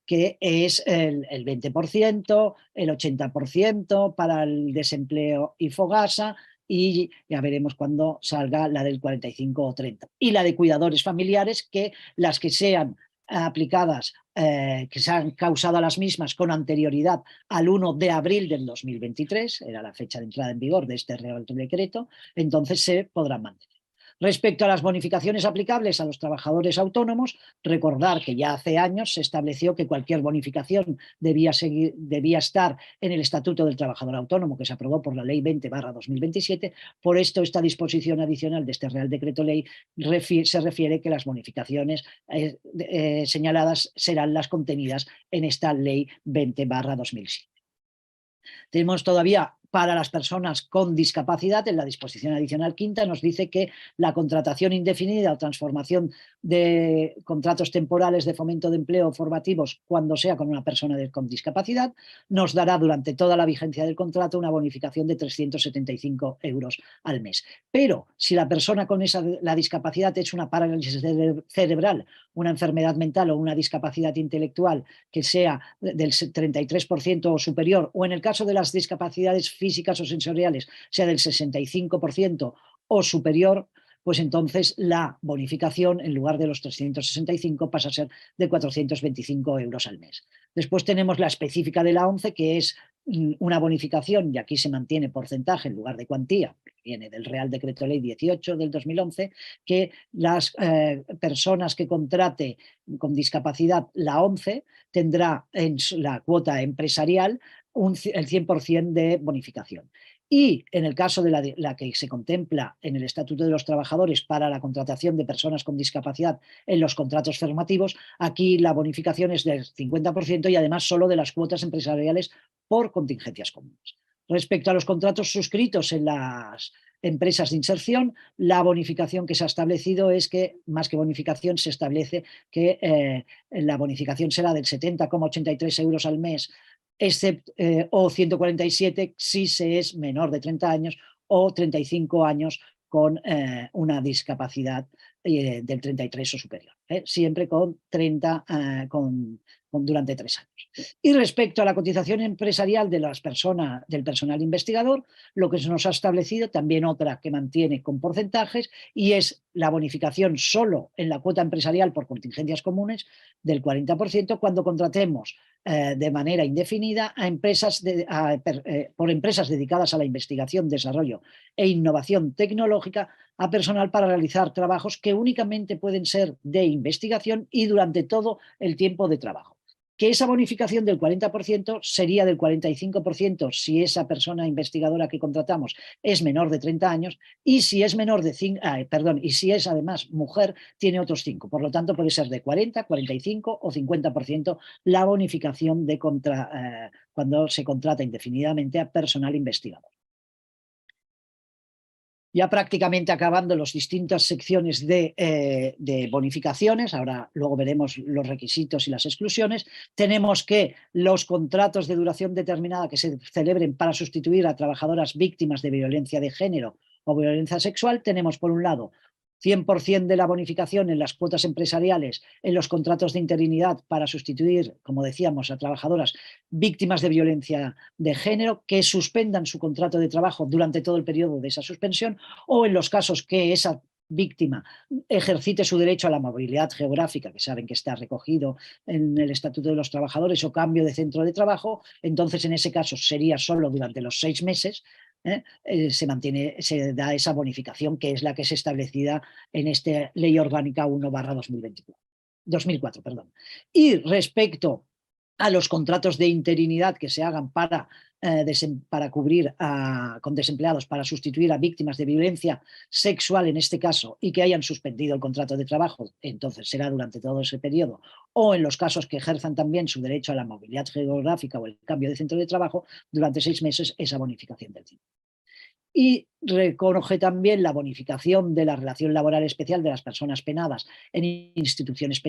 que es el 20%, el 80% para el desempleo y Fogasa, y ya veremos cuando salga la del 45 o 30. Y la de cuidadores familiares, que las que sean aplicadas, que se han causado a las mismas con anterioridad al 1 de abril del 2023, era la fecha de entrada en vigor de este Real Decreto, entonces se podrán mantener. Respecto a las bonificaciones aplicables a los trabajadores autónomos, recordar que ya hace años se estableció que cualquier bonificación debía estar en el Estatuto del Trabajador Autónomo, que se aprobó por la Ley 20/2027. Por esto, esta disposición adicional de este Real Decreto Ley se refiere que las bonificaciones señaladas serán las contenidas en esta Ley 20/2007. Tenemos todavía para las personas con discapacidad, en la disposición adicional quinta, nos dice que la contratación indefinida o transformación de contratos temporales de fomento de empleo formativos, cuando sea con una persona con discapacidad, nos dará durante toda la vigencia del contrato una bonificación de 375 euros al mes. Pero si la persona con la discapacidad es una parálisis cerebral, una enfermedad mental o una discapacidad intelectual que sea del 33% o superior, o en el caso de las discapacidades físicas o sensoriales sea del 65% o superior, pues entonces la bonificación, en lugar de los 365, pasa a ser de 425 euros al mes. Después tenemos la específica de la ONCE, que es una bonificación, y aquí se mantiene porcentaje en lugar de cuantía, viene del Real Decreto Ley 18 del 2011, que las personas que contrate con discapacidad la ONCE tendrá en la cuota empresarial el 100% de bonificación. Y en el caso de la que se contempla en el Estatuto de los Trabajadores para la contratación de personas con discapacidad en los contratos formativos, aquí la bonificación es del 50% y además solo de las cuotas empresariales por contingencias comunes. Respecto a los contratos suscritos en las empresas de inserción, la bonificación que se ha establecido es que, más que bonificación, se establece que la bonificación será del 70,83 euros al mes o 147 si se es menor de 30 años o 35 años con una discapacidad del 33 o superior, siempre con 30, durante 3 años. Y respecto a la cotización empresarial de las del personal investigador, lo que se nos ha establecido, también otra que mantiene con porcentajes, y es la bonificación solo en la cuota empresarial por contingencias comunes del 40% cuando contratemos de manera indefinida a empresas por empresas dedicadas a la investigación, desarrollo e innovación tecnológica a personal para realizar trabajos que únicamente pueden ser de investigación y durante todo el tiempo de trabajo. Que esa bonificación del 40% sería del 45% si esa persona investigadora que contratamos es menor de 30 años y si es y si es además mujer tiene otros 5. Por lo tanto puede ser de 40, 45 o 50% la bonificación cuando se contrata indefinidamente a personal investigador. Ya prácticamente acabando las distintas secciones de bonificaciones, ahora luego veremos los requisitos y las exclusiones, tenemos que los contratos de duración determinada que se celebren para sustituir a trabajadoras víctimas de violencia de género o violencia sexual, tenemos por un lado 100% de la bonificación en las cuotas empresariales, en los contratos de interinidad para sustituir, como decíamos, a trabajadoras víctimas de violencia de género que suspendan su contrato de trabajo durante todo el periodo de esa suspensión, o en los casos que esa víctima ejercite su derecho a la movilidad geográfica, que saben que está recogido en el Estatuto de los Trabajadores, o cambio de centro de trabajo, entonces en ese caso sería solo durante los 6 meses, se da esa bonificación que es la que es establecida en esta Ley Orgánica 1/2004. Y respecto a los contratos de interinidad que se hagan para cubrir con desempleados, para sustituir a víctimas de violencia sexual en este caso y que hayan suspendido el contrato de trabajo, entonces será durante todo ese periodo, o en los casos que ejerzan también su derecho a la movilidad geográfica o el cambio de centro de trabajo, durante 6 meses esa bonificación del tiempo. Y recoge también la bonificación de la relación laboral especial de las personas penadas en instituciones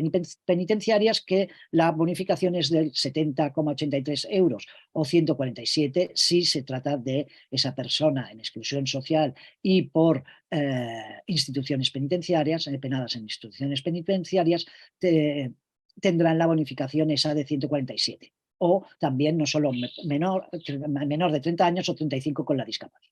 penitenciarias, que la bonificación es del 70,83 euros o 147 si se trata de esa persona en exclusión social y por instituciones penitenciarias, penadas en instituciones penitenciarias, tendrán la bonificación esa de 147. O también no solo menor de 30 años o 35 con la discapacidad.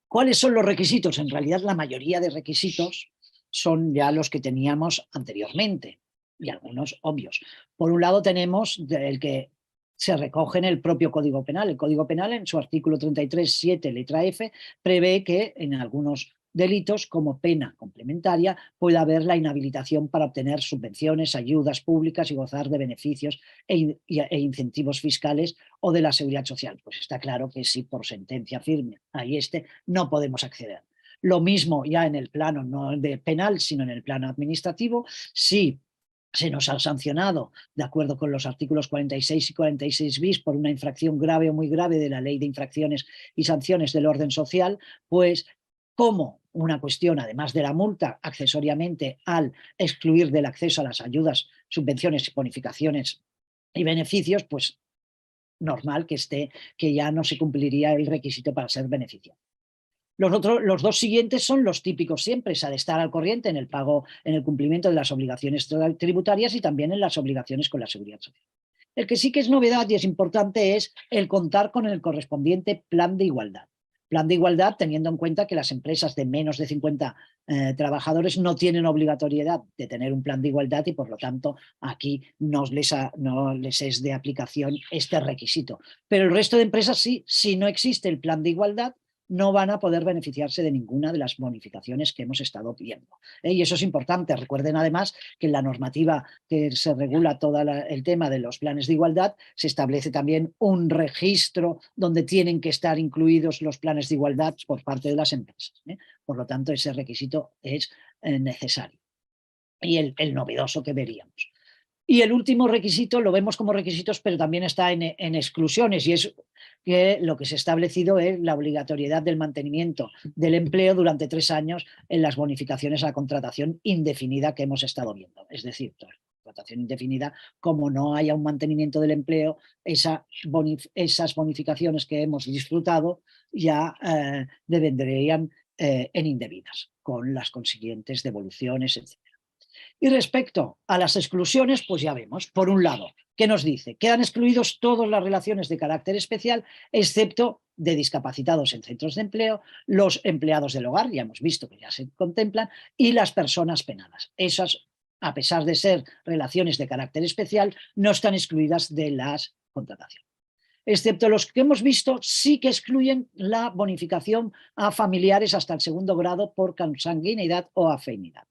¿Cuáles son los requisitos? En realidad la mayoría de requisitos son ya los que teníamos anteriormente y algunos obvios. Por un lado tenemos el que se recoge en el propio Código Penal. El Código Penal en su artículo 33.7, letra F, prevé que en algunos delitos como pena complementaria puede haber la inhabilitación para obtener subvenciones, ayudas públicas y gozar de beneficios e incentivos fiscales o de la seguridad social. Pues está claro que si por sentencia firme ahí no podemos acceder. Lo mismo ya en el plano no de penal, sino en el plano administrativo, si se nos ha sancionado, de acuerdo con los artículos 46 y 46 bis, por una infracción grave o muy grave de la Ley de Infracciones y Sanciones del Orden Social, pues como una cuestión, además de la multa, accesoriamente al excluir del acceso a las ayudas, subvenciones, bonificaciones y beneficios, pues normal que ya no se cumpliría el requisito para ser beneficiario. Los dos siguientes son los típicos siempre, es de estar al corriente en el pago, en el cumplimiento de las obligaciones tributarias y también en las obligaciones con la seguridad social. El que sí que es novedad y es importante es el contar con el correspondiente plan de igualdad. Plan de igualdad teniendo en cuenta que las empresas de menos de 50 trabajadores no tienen obligatoriedad de tener un plan de igualdad y por lo tanto aquí no les es de aplicación este requisito. Pero el resto de empresas sí, si no existe el plan de igualdad, no van a poder beneficiarse de ninguna de las bonificaciones que hemos estado viendo. Y eso es importante. Recuerden además que en la normativa que se regula todo el tema de los planes de igualdad se establece también un registro donde tienen que estar incluidos los planes de igualdad por parte de las empresas. Por lo tanto, ese requisito es necesario. Y el novedoso que veríamos. Y el último requisito lo vemos como requisitos, pero también está en exclusiones, y es que lo que se ha establecido es la obligatoriedad del mantenimiento del empleo durante 3 años en las bonificaciones a la contratación indefinida que hemos estado viendo. Es decir, contratación indefinida, como no haya un mantenimiento del empleo, esas bonificaciones que hemos disfrutado ya devengarían en indebidas, con las consiguientes devoluciones, etc. Y respecto a las exclusiones, pues ya vemos, por un lado, ¿qué nos dice? Quedan excluidos todas las relaciones de carácter especial, excepto de discapacitados en centros de empleo, los empleados del hogar, ya hemos visto que ya se contemplan, y las personas penadas. Esas, a pesar de ser relaciones de carácter especial, no están excluidas de las contrataciones. Excepto los que hemos visto, sí que excluyen la bonificación a familiares hasta el segundo grado por consanguinidad o afinidad.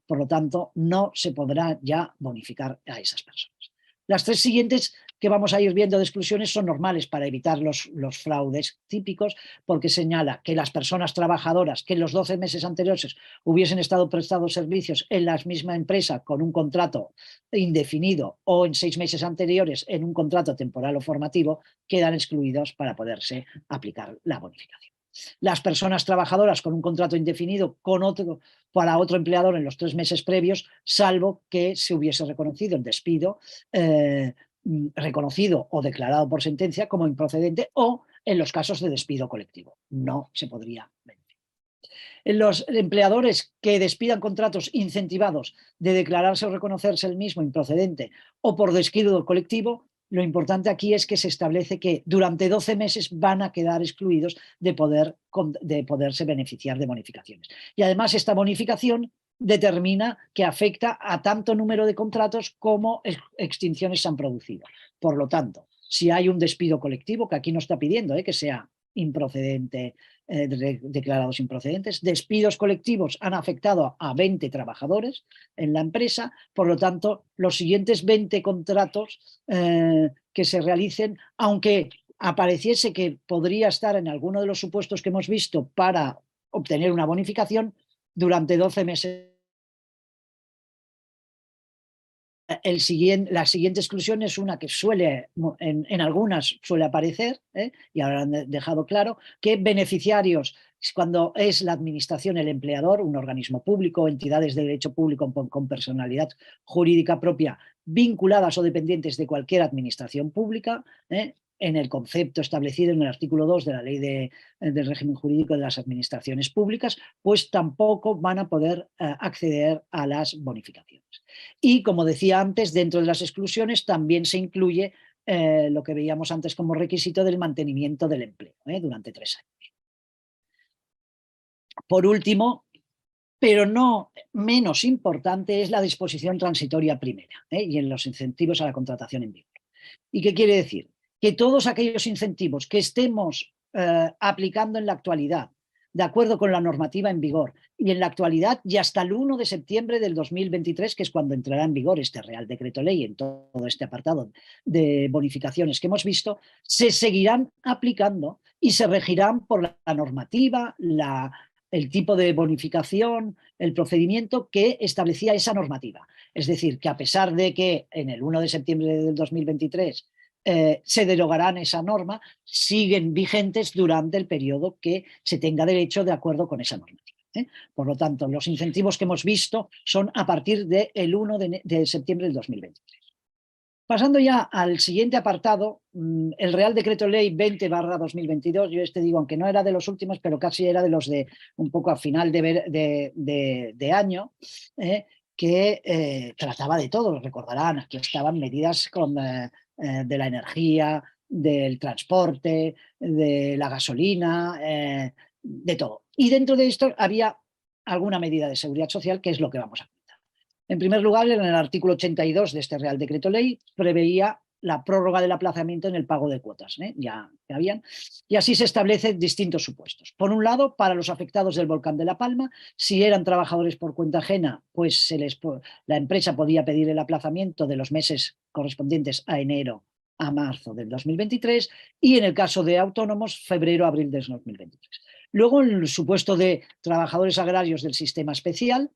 Por lo tanto, no se podrá ya bonificar a esas personas. Las tres siguientes que vamos a ir viendo de exclusiones son normales para evitar los fraudes típicos, porque señala que las personas trabajadoras que en los 12 meses anteriores hubiesen estado prestando servicios en la misma empresa con un contrato indefinido o en 6 meses anteriores en un contrato temporal o formativo, quedan excluidos para poderse aplicar la bonificación. Las personas trabajadoras con un contrato indefinido para otro empleador en los 3 meses previos, salvo que se hubiese reconocido el despido, reconocido o declarado por sentencia como improcedente, o en los casos de despido colectivo. No se podría beneficiar. En los empleadores que despidan contratos incentivados de declararse o reconocerse el mismo improcedente o por despido colectivo, lo importante aquí es que se establece que durante 12 meses van a quedar excluidos de poderse beneficiar de bonificaciones. Y además esta bonificación determina que afecta a tanto número de contratos como extinciones se han producido. Por lo tanto, si hay un despido colectivo, que aquí no está pidiendo que sea improcedente, declarados improcedentes, despidos colectivos han afectado a 20 trabajadores en la empresa, por lo tanto, los siguientes 20 contratos que se realicen, aunque apareciese que podría estar en alguno de los supuestos que hemos visto para obtener una bonificación, durante 12 meses. La siguiente exclusión es una que en algunas suele aparecer, y ahora han dejado claro, que beneficiarios, cuando es la administración el empleador, un organismo público, entidades de derecho público con personalidad jurídica propia, vinculadas o dependientes de cualquier administración pública, en el concepto establecido en el artículo 2 de la Ley del Régimen Jurídico de las Administraciones Públicas, pues tampoco van a poder acceder a las bonificaciones. Y, como decía antes, dentro de las exclusiones también se incluye lo que veíamos antes como requisito del mantenimiento del empleo durante 3 años. Por último, pero no menos importante, es la disposición transitoria primera y en los incentivos a la contratación en vigor. ¿Y qué quiere decir? Que todos aquellos incentivos que estemos aplicando en la actualidad, de acuerdo con la normativa en vigor, y en la actualidad y hasta el 1 de septiembre del 2023, que es cuando entrará en vigor este Real Decreto Ley en todo este apartado de bonificaciones que hemos visto, se seguirán aplicando y se regirán por la normativa, el tipo de bonificación, el procedimiento que establecía esa normativa. Es decir, que a pesar de que en el 1 de septiembre del 2023 se derogarán esa norma, siguen vigentes durante el periodo que se tenga derecho de acuerdo con esa normativa. Por lo tanto, los incentivos que hemos visto son a partir del 1 de septiembre del 2023. Pasando ya al siguiente apartado, el Real Decreto Ley 20/2022, yo digo, aunque no era de los últimos, pero casi era de los de un poco a final de año, que trataba de todo. Recordarán, aquí estaban medidas de la energía, del transporte, de la gasolina, de todo. Y dentro de esto había alguna medida de seguridad social, que es lo que vamos a comentar. En primer lugar, en el artículo 82 de este Real Decreto Ley preveía la prórroga del aplazamiento en el pago de cuotas, ya que habían, y así se establecen distintos supuestos. Por un lado, para los afectados del volcán de La Palma, si eran trabajadores por cuenta ajena, pues la empresa podía pedir el aplazamiento de los meses correspondientes a enero a marzo del 2023, y en el caso de autónomos, febrero a abril del 2023. Luego, en el supuesto de trabajadores agrarios del sistema especial,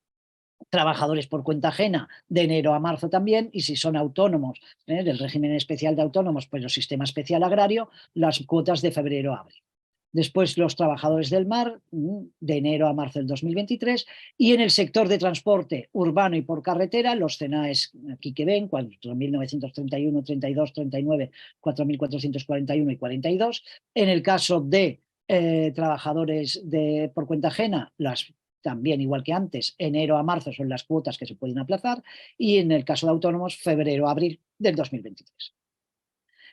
trabajadores por cuenta ajena de enero a marzo también, y si son autónomos del régimen especial de autónomos, pues el sistema especial agrario, las cuotas de febrero a abril. Después los trabajadores del mar, de enero a marzo del 2023, y en el sector de transporte urbano y por carretera, los CENAES aquí que ven, 4.931, 32, 39, 4.441 y 42. En el caso de trabajadores por cuenta ajena, también igual que antes, enero a marzo son las cuotas que se pueden aplazar, y en el caso de autónomos, febrero a abril del 2023.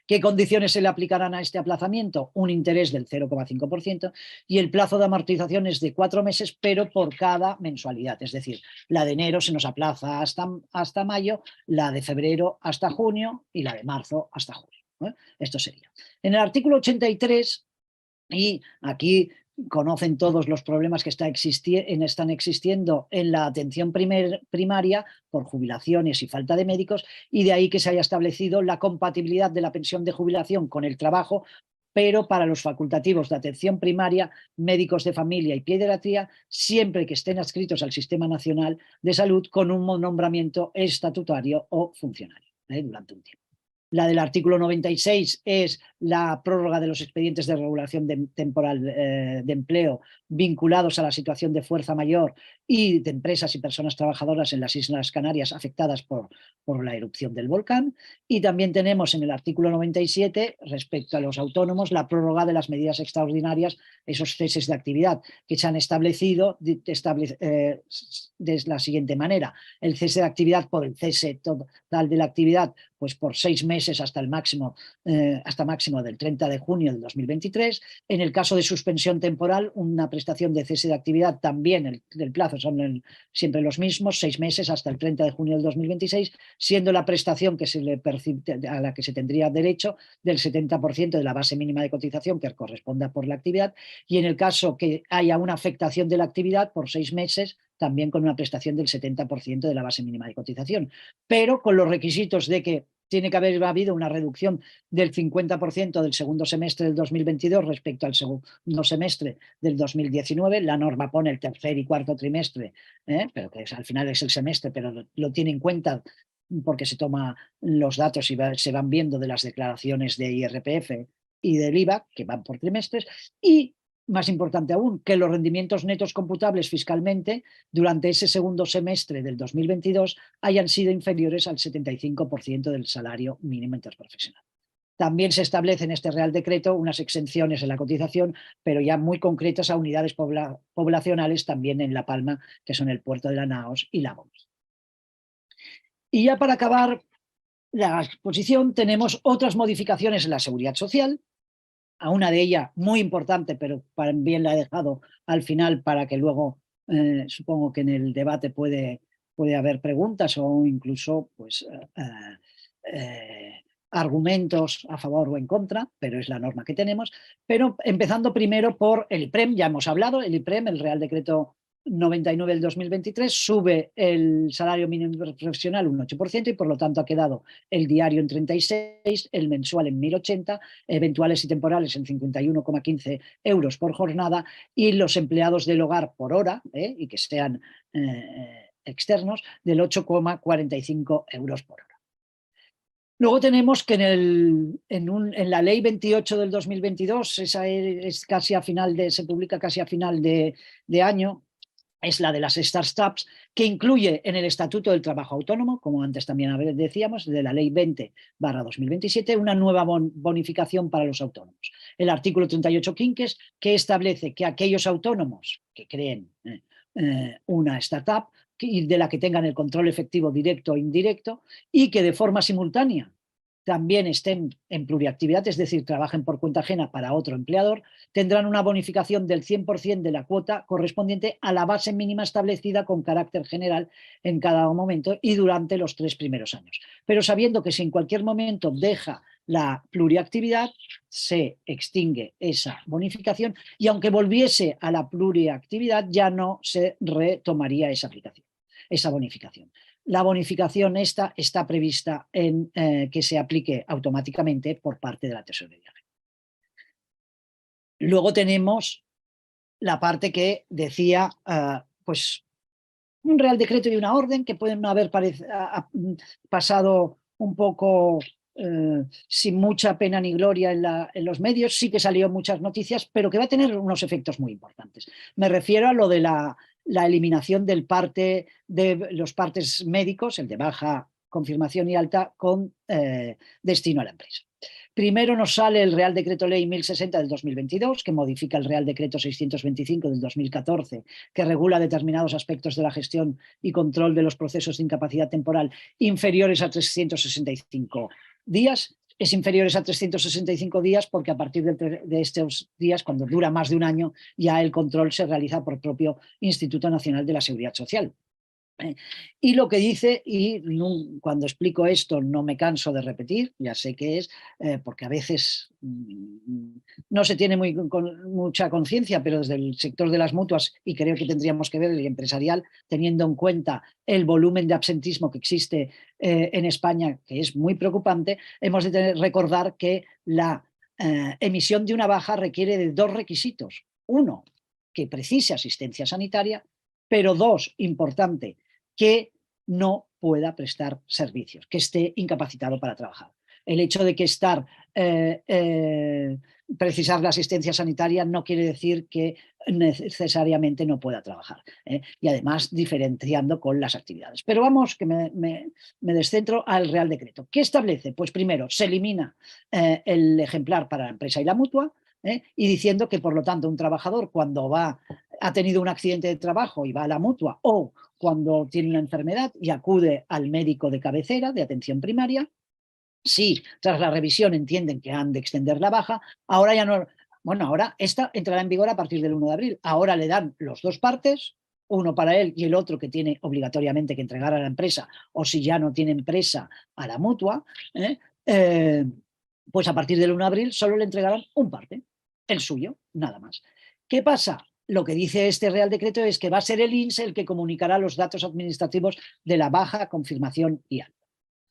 ¿Qué condiciones se le aplicarán a este aplazamiento? Un interés del 0,5% y el plazo de amortización es de 4 meses, pero por cada mensualidad. Es decir, la de enero se nos aplaza hasta mayo, la de febrero hasta junio y la de marzo hasta julio. Esto sería. En el artículo 83, y aquí conocen todos los problemas que están existiendo en la atención primaria por jubilaciones y falta de médicos, y de ahí que se haya establecido la compatibilidad de la pensión de jubilación con el trabajo, pero para los facultativos de atención primaria, médicos de familia y pediatría, siempre que estén adscritos al Sistema Nacional de Salud con un nombramiento estatutario o funcionario durante un tiempo. La del artículo 96 es la prórroga de los expedientes de regulación temporal de empleo vinculados a la situación de fuerza mayor y de empresas y personas trabajadoras en las Islas Canarias afectadas por la erupción del volcán. Y también tenemos en el artículo 97, respecto a los autónomos, la prórroga de las medidas extraordinarias, esos ceses de actividad que se han establecido de la siguiente manera. El cese de actividad por el cese total de la actividad, pues por 6 meses hasta máximo del 30 de junio del 2023. En el caso de suspensión temporal, una prestación de cese de actividad, también el plazo son siempre los mismos, 6 meses hasta el 30 de junio del 2026, siendo la prestación que a la que se tendría derecho del 70% de la base mínima de cotización que corresponda por la actividad, y en el caso que haya una afectación de la actividad por 6 meses, también con una prestación del 70% de la base mínima de cotización, pero con los requisitos de que tiene que haber habido una reducción del 50% del segundo semestre del 2022 respecto al segundo semestre del 2019. La norma pone el tercer y cuarto trimestre, pero que al final es el semestre, pero lo tiene en cuenta porque se toman los datos y se van viendo de las declaraciones de IRPF y del IVA, que van por trimestres, y más importante aún, que los rendimientos netos computables fiscalmente durante ese segundo semestre del 2022 hayan sido inferiores al 75% del salario mínimo interprofesional. También se establece en este Real Decreto unas exenciones en la cotización, pero ya muy concretas a unidades poblacionales también en La Palma, que son el puerto de la Naos y La Gómez. Y ya para acabar la exposición, tenemos otras modificaciones en la seguridad social. A una de ellas muy importante, pero también la he dejado al final para que luego supongo que en el debate puede haber preguntas o incluso pues, argumentos a favor o en contra, pero es la norma que tenemos. Pero empezando primero por el IPREM, ya hemos hablado, el IPREM, el Real Decreto 99 del 2023, sube el salario mínimo profesional un 8% y por lo tanto ha quedado el diario en 36, el mensual en 1.080, eventuales y temporales en 51,15 euros por jornada y los empleados del hogar por hora, y que sean externos, del 8,45 euros por hora. Luego tenemos que en la ley 28 del 2022, esa es casi a final se publica casi a final de año, es la de las startups, que incluye en el Estatuto del Trabajo Autónomo, como antes también decíamos, de la Ley 20/2027, una nueva bonificación para los autónomos. El artículo 38 quinques, que establece que aquellos autónomos que creen una startup y de la que tengan el control efectivo directo o indirecto y que de forma simultánea también estén en pluriactividad, es decir, trabajen por cuenta ajena para otro empleador, tendrán una bonificación del 100% de la cuota correspondiente a la base mínima establecida con carácter general en cada momento y durante los 3 primeros años. Pero sabiendo que si en cualquier momento deja la pluriactividad, se extingue esa bonificación y aunque volviese a la pluriactividad ya no se retomaría esa bonificación. La bonificación está prevista en que se aplique automáticamente por parte de la Tesorería. Luego tenemos la parte que decía, pues, un Real Decreto y una orden que pueden haber pasado un poco sin mucha pena ni gloria en los medios, sí que salió muchas noticias, pero que va a tener unos efectos muy importantes. Me refiero a lo de la eliminación del parte de los partes médicos, el de baja confirmación y alta, con destino a la empresa. Primero nos sale el Real Decreto Ley 1060 del 2022, que modifica el Real Decreto 625 del 2014, que regula determinados aspectos de la gestión y control de los procesos de incapacidad temporal inferiores a 365 días. Es inferiores a 365 días porque a partir de estos días, cuando dura más de un año, ya el control se realiza por el propio Instituto Nacional de la Seguridad Social. Y lo que dice, y cuando explico esto no me canso de repetir, ya sé que es, porque a veces no se tiene mucha conciencia, pero desde el sector de las mutuas, y creo que tendríamos que ver el empresarial, teniendo en cuenta el volumen de absentismo que existe en España, que es muy preocupante, hemos de recordar que la emisión de una baja requiere de dos requisitos. Uno, que precise asistencia sanitaria, pero dos, importante, que no pueda prestar servicios, que esté incapacitado para trabajar. El hecho de que precisar la asistencia sanitaria no quiere decir que necesariamente no pueda trabajar. Y además diferenciando con las actividades. Pero vamos, que me descentro al Real Decreto. ¿Qué establece? Pues primero, se elimina el ejemplar para la empresa y la mutua, y diciendo que, por lo tanto, un trabajador cuando ha tenido un accidente de trabajo y va a la mutua, o cuando tiene una enfermedad y acude al médico de cabecera, de atención primaria, si tras la revisión entienden que han de extender la baja, ahora ya no. Bueno, ahora esta entrará en vigor a partir del 1 de abril. Ahora le dan los dos partes, uno para él y el otro que tiene obligatoriamente que entregar a la empresa, o si ya no tiene empresa, a la mutua, pues a partir del 1 de abril solo le entregarán un parte, el suyo, nada más. ¿Qué pasa? Lo que dice este Real Decreto es que va a ser el INSS el que comunicará los datos administrativos de la baja, confirmación y alta.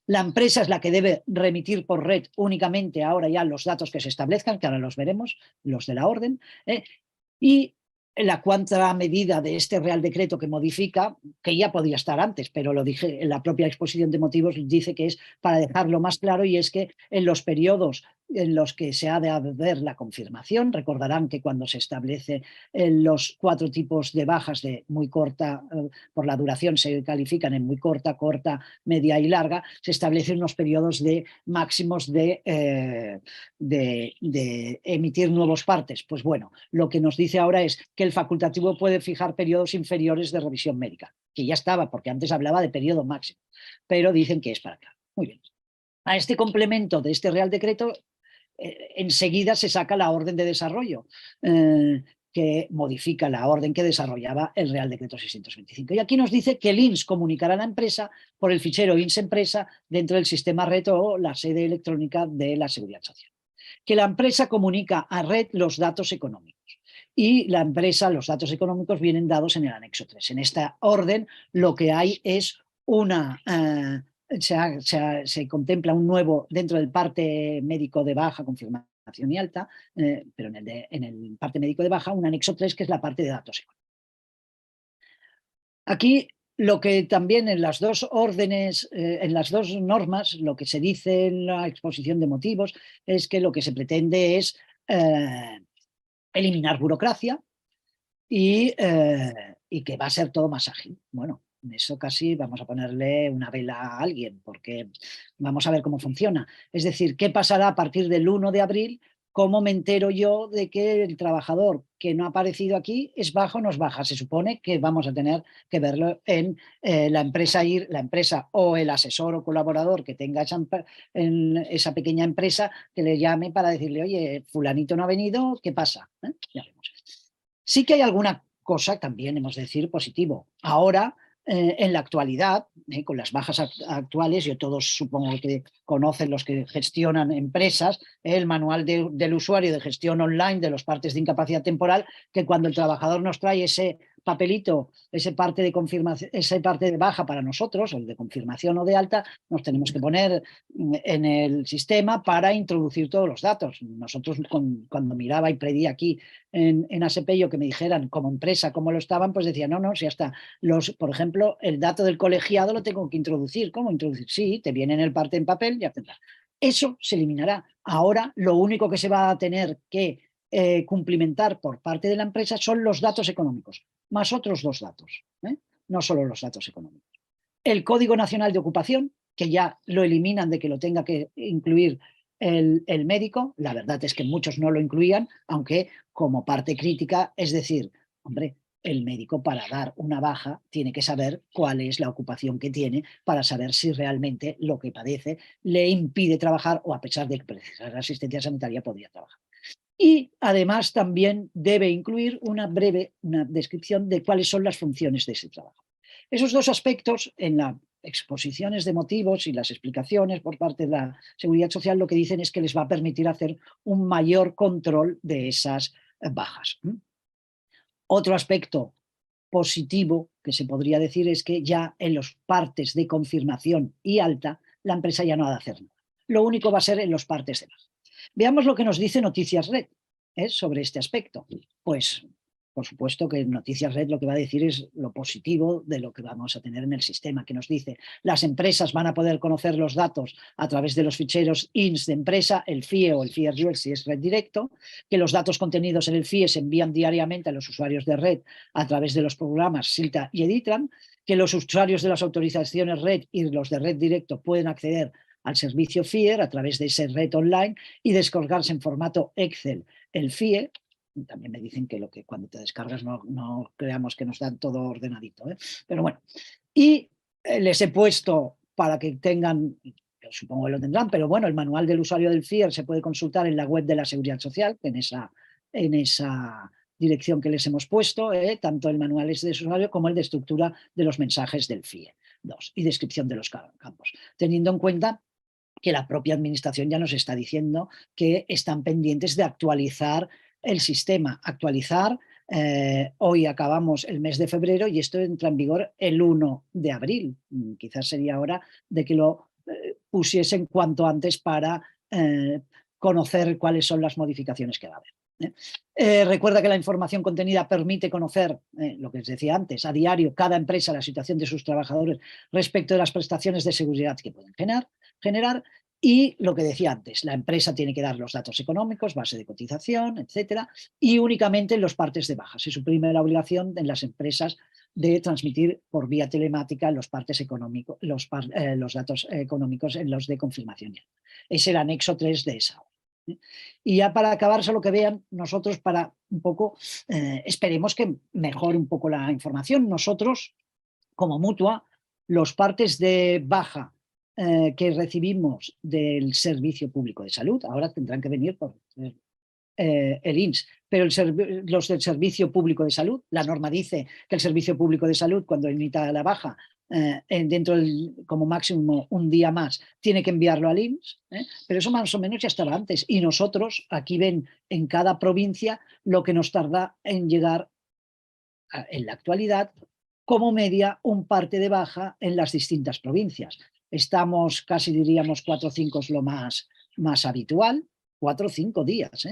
La empresa es la que debe remitir por red únicamente ahora ya los datos que se establezcan, que ahora los veremos, los de la orden, y la cuarta medida de este Real Decreto que modifica, que ya podía estar antes, pero lo dije en la propia exposición de motivos, dice que es para dejarlo más claro, y es que en los periodos en los que se ha de haber la confirmación, recordarán que cuando se establece los 4 tipos de bajas de muy corta, por la duración se califican en muy corta, corta, media y larga, se establecen unos periodos de máximos de emitir nuevos partes. Pues bueno, lo que nos dice ahora es que el facultativo puede fijar periodos inferiores de revisión médica, que ya estaba, porque antes hablaba de periodo máximo, pero dicen que es para acá. Muy bien. A este complemento de este Real Decreto, enseguida se saca la orden de desarrollo, que modifica la orden que desarrollaba el Real Decreto 625. Y aquí nos dice que el INSS comunicará a la empresa por el fichero INSS Empresa dentro del sistema red o la sede electrónica de la Seguridad Social. Que la empresa comunica a red los datos económicos. Y la empresa, los datos económicos vienen dados en el anexo 3. En esta orden lo que hay es una... Se contempla un nuevo, dentro del parte médico de baja, confirmación y alta, pero en el parte médico de baja, un anexo 3 que es la parte de datos económicos. Aquí lo que también en las dos órdenes, en las dos normas, lo que se dice en la exposición de motivos es que lo que se pretende es eliminar burocracia y que va a ser todo más ágil. Bueno, eso casi vamos a ponerle una vela a alguien, porque vamos a ver cómo funciona. Es decir, ¿qué pasará a partir del 1 de abril? ¿Cómo me entero yo de que el trabajador que no ha aparecido aquí es baja o no es baja? Se supone que vamos a tener que verlo en la empresa o el asesor o colaborador que tenga esa pequeña empresa, que le llame para decirle, oye, fulanito no ha venido, ¿qué pasa? Ya vemos. Sí que hay alguna cosa, también hemos de decir, positivo. Ahora, en la actualidad, con las bajas actuales, yo todos supongo que conocen los que gestionan empresas, el manual del usuario de gestión online de los partes de incapacidad temporal, que cuando el trabajador nos trae ese papelito, ese parte de confirmación, ese parte de baja para nosotros, el de confirmación o de alta, nos tenemos que poner en el sistema para introducir todos los datos. Nosotros cuando miraba y pedí aquí en ASEPEIO que me dijeran como empresa cómo lo estaban, pues decía, no, si hasta por ejemplo, el dato del colegiado lo tengo que introducir. ¿Cómo introducir? Sí, te viene en el parte en papel, ya tendrás. Eso se eliminará. Ahora lo único que se va a tener que cumplimentar por parte de la empresa son los datos económicos, más otros 2 datos, no solo los datos económicos. El Código Nacional de Ocupación, que ya lo eliminan de que lo tenga que incluir el médico. La verdad es que muchos no lo incluían, aunque como parte crítica, es decir, hombre, el médico para dar una baja tiene que saber cuál es la ocupación que tiene para saber si realmente lo que padece le impide trabajar o a pesar de que precisar asistencia sanitaria podría trabajar. Y además también debe incluir una descripción de cuáles son las funciones de ese trabajo. Esos dos aspectos en las exposiciones de motivos y las explicaciones por parte de la Seguridad Social lo que dicen es que les va a permitir hacer un mayor control de esas bajas. Otro aspecto positivo que se podría decir es que ya en los partes de confirmación y alta la empresa ya no ha de hacer nada. Lo único va a ser en los partes de baja. Veamos lo que nos dice Noticias Red sobre este aspecto. Pues, por supuesto que Noticias Red lo que va a decir es lo positivo de lo que vamos a tener en el sistema, que nos dice las empresas van a poder conocer los datos a través de los ficheros INS de empresa, el FIE o el FIE Duel si es red directo, que los datos contenidos en el FIE se envían diariamente a los usuarios de red a través de los programas Silta y Editran, que los usuarios de las autorizaciones red y los de red directo pueden acceder al servicio FIE a través de ese red online y descargarse en formato Excel el FIE. También me dicen que cuando te descargas no creamos que nos dan todo ordenadito, pero bueno. Y les he puesto para que tengan, supongo que lo tendrán, pero bueno, el manual del usuario del FIE se puede consultar en la web de la Seguridad Social, en esa dirección que les hemos puesto, tanto el manual de usuario como el de estructura de los mensajes del FIE 2 y descripción de los campos, teniendo en cuenta que la propia administración ya nos está diciendo que están pendientes de actualizar el sistema. Hoy acabamos el mes de febrero y esto entra en vigor el 1 de abril. Quizás sería hora de que lo pusiesen cuanto antes para conocer cuáles son las modificaciones que va a haber. Recuerda que la información contenida permite conocer, lo que os decía antes, a diario cada empresa la situación de sus trabajadores respecto de las prestaciones de seguridad que pueden generar y lo que decía antes, la empresa tiene que dar los datos económicos, base de cotización, etcétera, y únicamente en los partes de baja. Se suprime la obligación en las empresas de transmitir por vía telemática los partes económicos, los datos económicos en los de confirmación. Es el anexo 3 de esa. Y ya para acabar, solo que vean, nosotros para un poco, esperemos que mejore un poco la información. Nosotros, como Mutua, los partes de baja que recibimos del Servicio Público de Salud, ahora tendrán que venir por el INS, pero los del Servicio Público de Salud, la norma dice que el Servicio Público de Salud, cuando emita la baja, dentro del, como máximo un día más, tiene que enviarlo al INS, pero eso más o menos ya estaba antes. Y nosotros, aquí ven en cada provincia lo que nos tarda en llegar en la actualidad, como media, un parte de baja en las distintas provincias. Estamos casi diríamos 4 o 5 es lo más habitual, 4 o 5 días.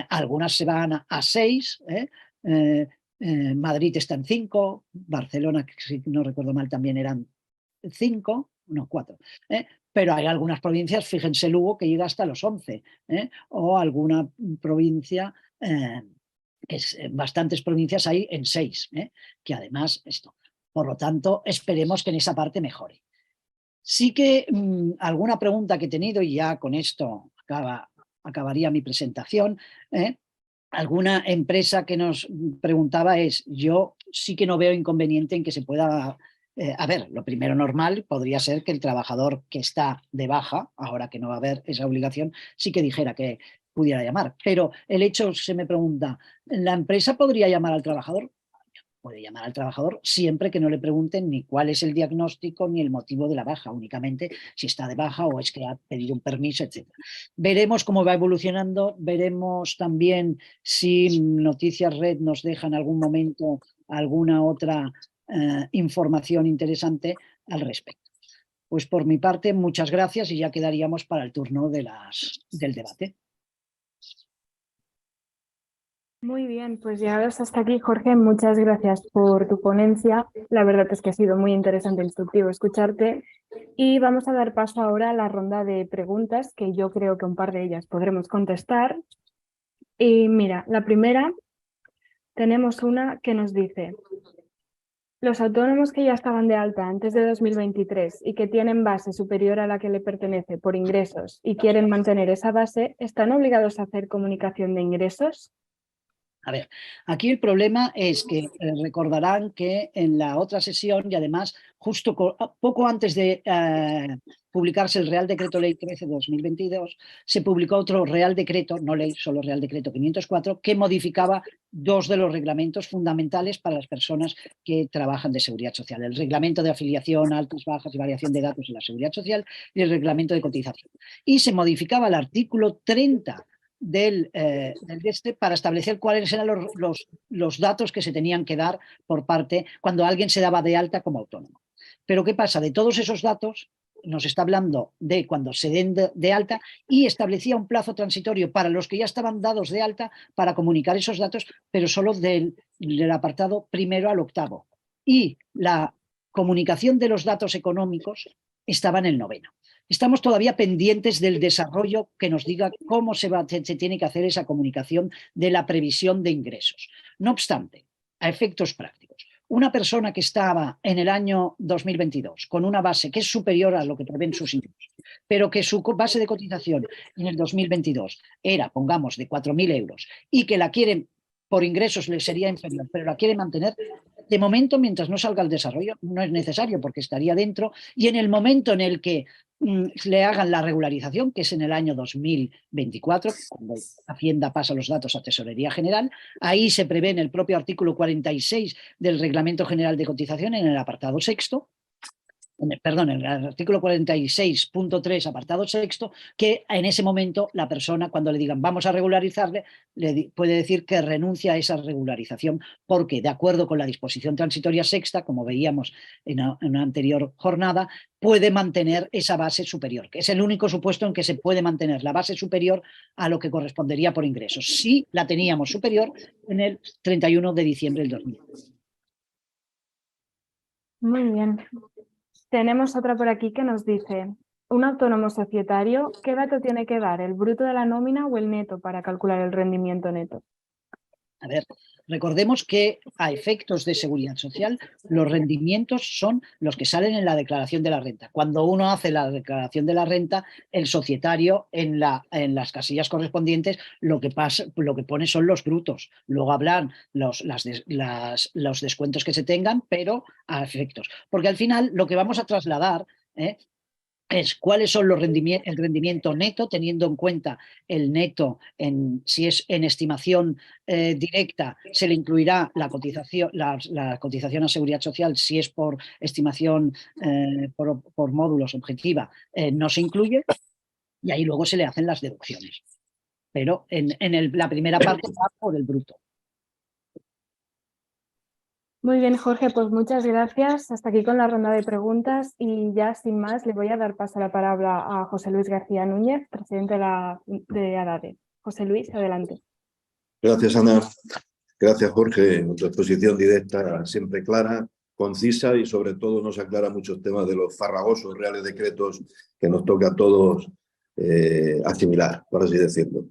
Algunas se van a 6, Madrid está en 5, Barcelona, si no recuerdo mal, también eran 5, no 4. Pero hay algunas provincias, fíjense Lugo, que llega hasta los 11, o alguna provincia, bastantes provincias hay en 6, que además esto. Por lo tanto, esperemos que en esa parte mejore. Sí que alguna pregunta que he tenido, y ya con esto acabaría mi presentación, alguna empresa que nos preguntaba es, yo sí que no veo inconveniente en que se pueda, a ver, lo primero normal podría ser que el trabajador que está de baja, ahora que no va a haber esa obligación, sí que dijera que pudiera llamar, pero el hecho, se me pregunta, ¿la empresa podría llamar al trabajador? Puede llamar al trabajador siempre que no le pregunten ni cuál es el diagnóstico ni el motivo de la baja, únicamente si está de baja o es que ha pedido un permiso, etc. Veremos cómo va evolucionando, veremos también si Noticias Red nos deja en algún momento alguna otra información interesante al respecto. Pues por mi parte, muchas gracias y ya quedaríamos para el turno del debate. Muy bien, pues llegados hasta aquí, Jorge, muchas gracias por tu ponencia. La verdad es que ha sido muy interesante e instructivo escucharte. Y vamos a dar paso ahora a la ronda de preguntas, que yo creo que un par de ellas podremos contestar. Y mira, la primera, tenemos una que nos dice, Los autónomos que ya estaban de alta antes de 2023 y que tienen base superior a la que le pertenece por ingresos y quieren mantener esa base, ¿están obligados a hacer comunicación de ingresos? A ver, aquí el problema es que recordarán que en la otra sesión y además justo poco antes de publicarse el Real Decreto Ley 13 de 2022, se publicó otro Real Decreto, no ley, solo Real Decreto 504, que modificaba dos de los reglamentos fundamentales para las personas que trabajan de seguridad social. El reglamento de afiliación, altas, bajas y variación de datos en la seguridad social y el reglamento de cotización. Y se modificaba el artículo 30 del para establecer cuáles eran los datos que se tenían que dar por parte cuando alguien se daba de alta como autónomo. Pero ¿qué pasa? De todos esos datos nos está hablando de cuando se den de alta y establecía un plazo transitorio para los que ya estaban dados de alta para comunicar esos datos, pero solo del apartado primero al octavo. Y la comunicación de los datos económicos estaba en el noveno. Estamos todavía pendientes del desarrollo que nos diga cómo se tiene que hacer esa comunicación de la previsión de ingresos. No obstante, a efectos prácticos, una persona que estaba en el año 2022 con una base que es superior a lo que prevén sus ingresos, pero que su base de cotización en el 2022 era, pongamos, de 4.000 euros y que la quieren, por ingresos le sería inferior, pero la quiere mantener, de momento, mientras no salga el desarrollo, no es necesario porque estaría dentro, y en el momento en el que le hagan la regularización, que es en el año 2024, cuando Hacienda pasa los datos a Tesorería General, ahí se prevé en el propio artículo 46 del Reglamento General de Cotización, en el apartado sexto, perdón, en el artículo 46.3, apartado sexto, que en ese momento la persona, cuando le digan vamos a regularizarle, le puede decir que renuncia a esa regularización porque, de acuerdo con la disposición transitoria sexta, como veíamos en una anterior jornada, puede mantener esa base superior, que es el único supuesto en que se puede mantener la base superior a lo que correspondería por ingresos. Si la teníamos superior en el 31 de diciembre del 2020. Muy bien. Tenemos otra por aquí que nos dice, un autónomo societario, ¿qué dato tiene que dar, el bruto de la nómina o el neto para calcular el rendimiento neto? A ver, recordemos que a efectos de seguridad social los rendimientos son los que salen en la declaración de la renta. Cuando uno hace la declaración de la renta, el societario en las casillas correspondientes lo que pone son los brutos. Luego habrán los descuentos que se tengan, pero a efectos. Porque al final lo que vamos a trasladar es cuáles son el rendimiento neto, teniendo en cuenta el neto, si es en estimación directa, se le incluirá la cotización a seguridad social. Si es por estimación por módulos objetiva, no se incluye, y ahí luego se le hacen las deducciones. Pero la primera parte va por el bruto. Muy bien, Jorge, pues muchas gracias. Hasta aquí con la ronda de preguntas y ya sin más le voy a dar paso a la palabra a José Luis García Núñez, presidente de ADADE. José Luis, adelante. Gracias, Ana. Gracias, Jorge. Tu exposición directa, siempre clara, concisa y sobre todo nos aclara muchos temas de los farragosos reales decretos que nos toca a todos asimilar, por así decirlo.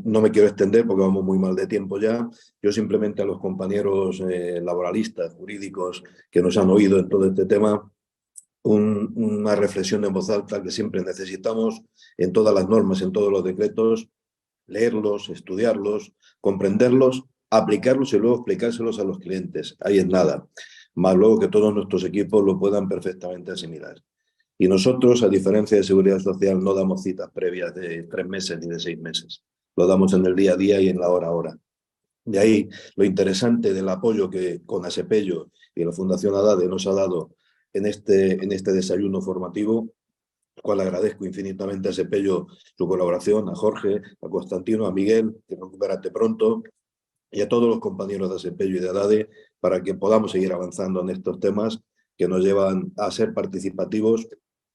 No me quiero extender porque vamos muy mal de tiempo ya. Yo simplemente a los compañeros laboralistas, jurídicos que nos han oído en todo este tema, una reflexión en voz alta que siempre necesitamos en todas las normas, en todos los decretos, leerlos, estudiarlos, comprenderlos, aplicarlos y luego explicárselos a los clientes. Ahí es nada. Más luego que todos nuestros equipos lo puedan perfectamente asimilar. Y nosotros, a diferencia de Seguridad Social, no damos citas previas de 3 meses ni de 6 meses. Lo damos en el día a día y en la hora a hora. De ahí lo interesante del apoyo que con ASEPEYO y la Fundación ADADE nos ha dado en este desayuno formativo, cual agradezco infinitamente a ASEPEYO su colaboración, a Jorge, a Constantino, a Miguel, que recupérate pronto, y a todos los compañeros de ASEPEYO y de ADADE, para que podamos seguir avanzando en estos temas que nos llevan a ser participativos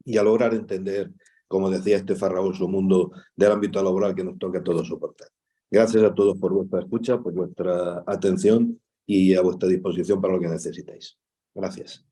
y a lograr entender, como decía, este farragoso mundo del ámbito laboral que nos toca a todos soportar. Gracias a todos por vuestra escucha, por vuestra atención y a vuestra disposición para lo que necesitéis. Gracias.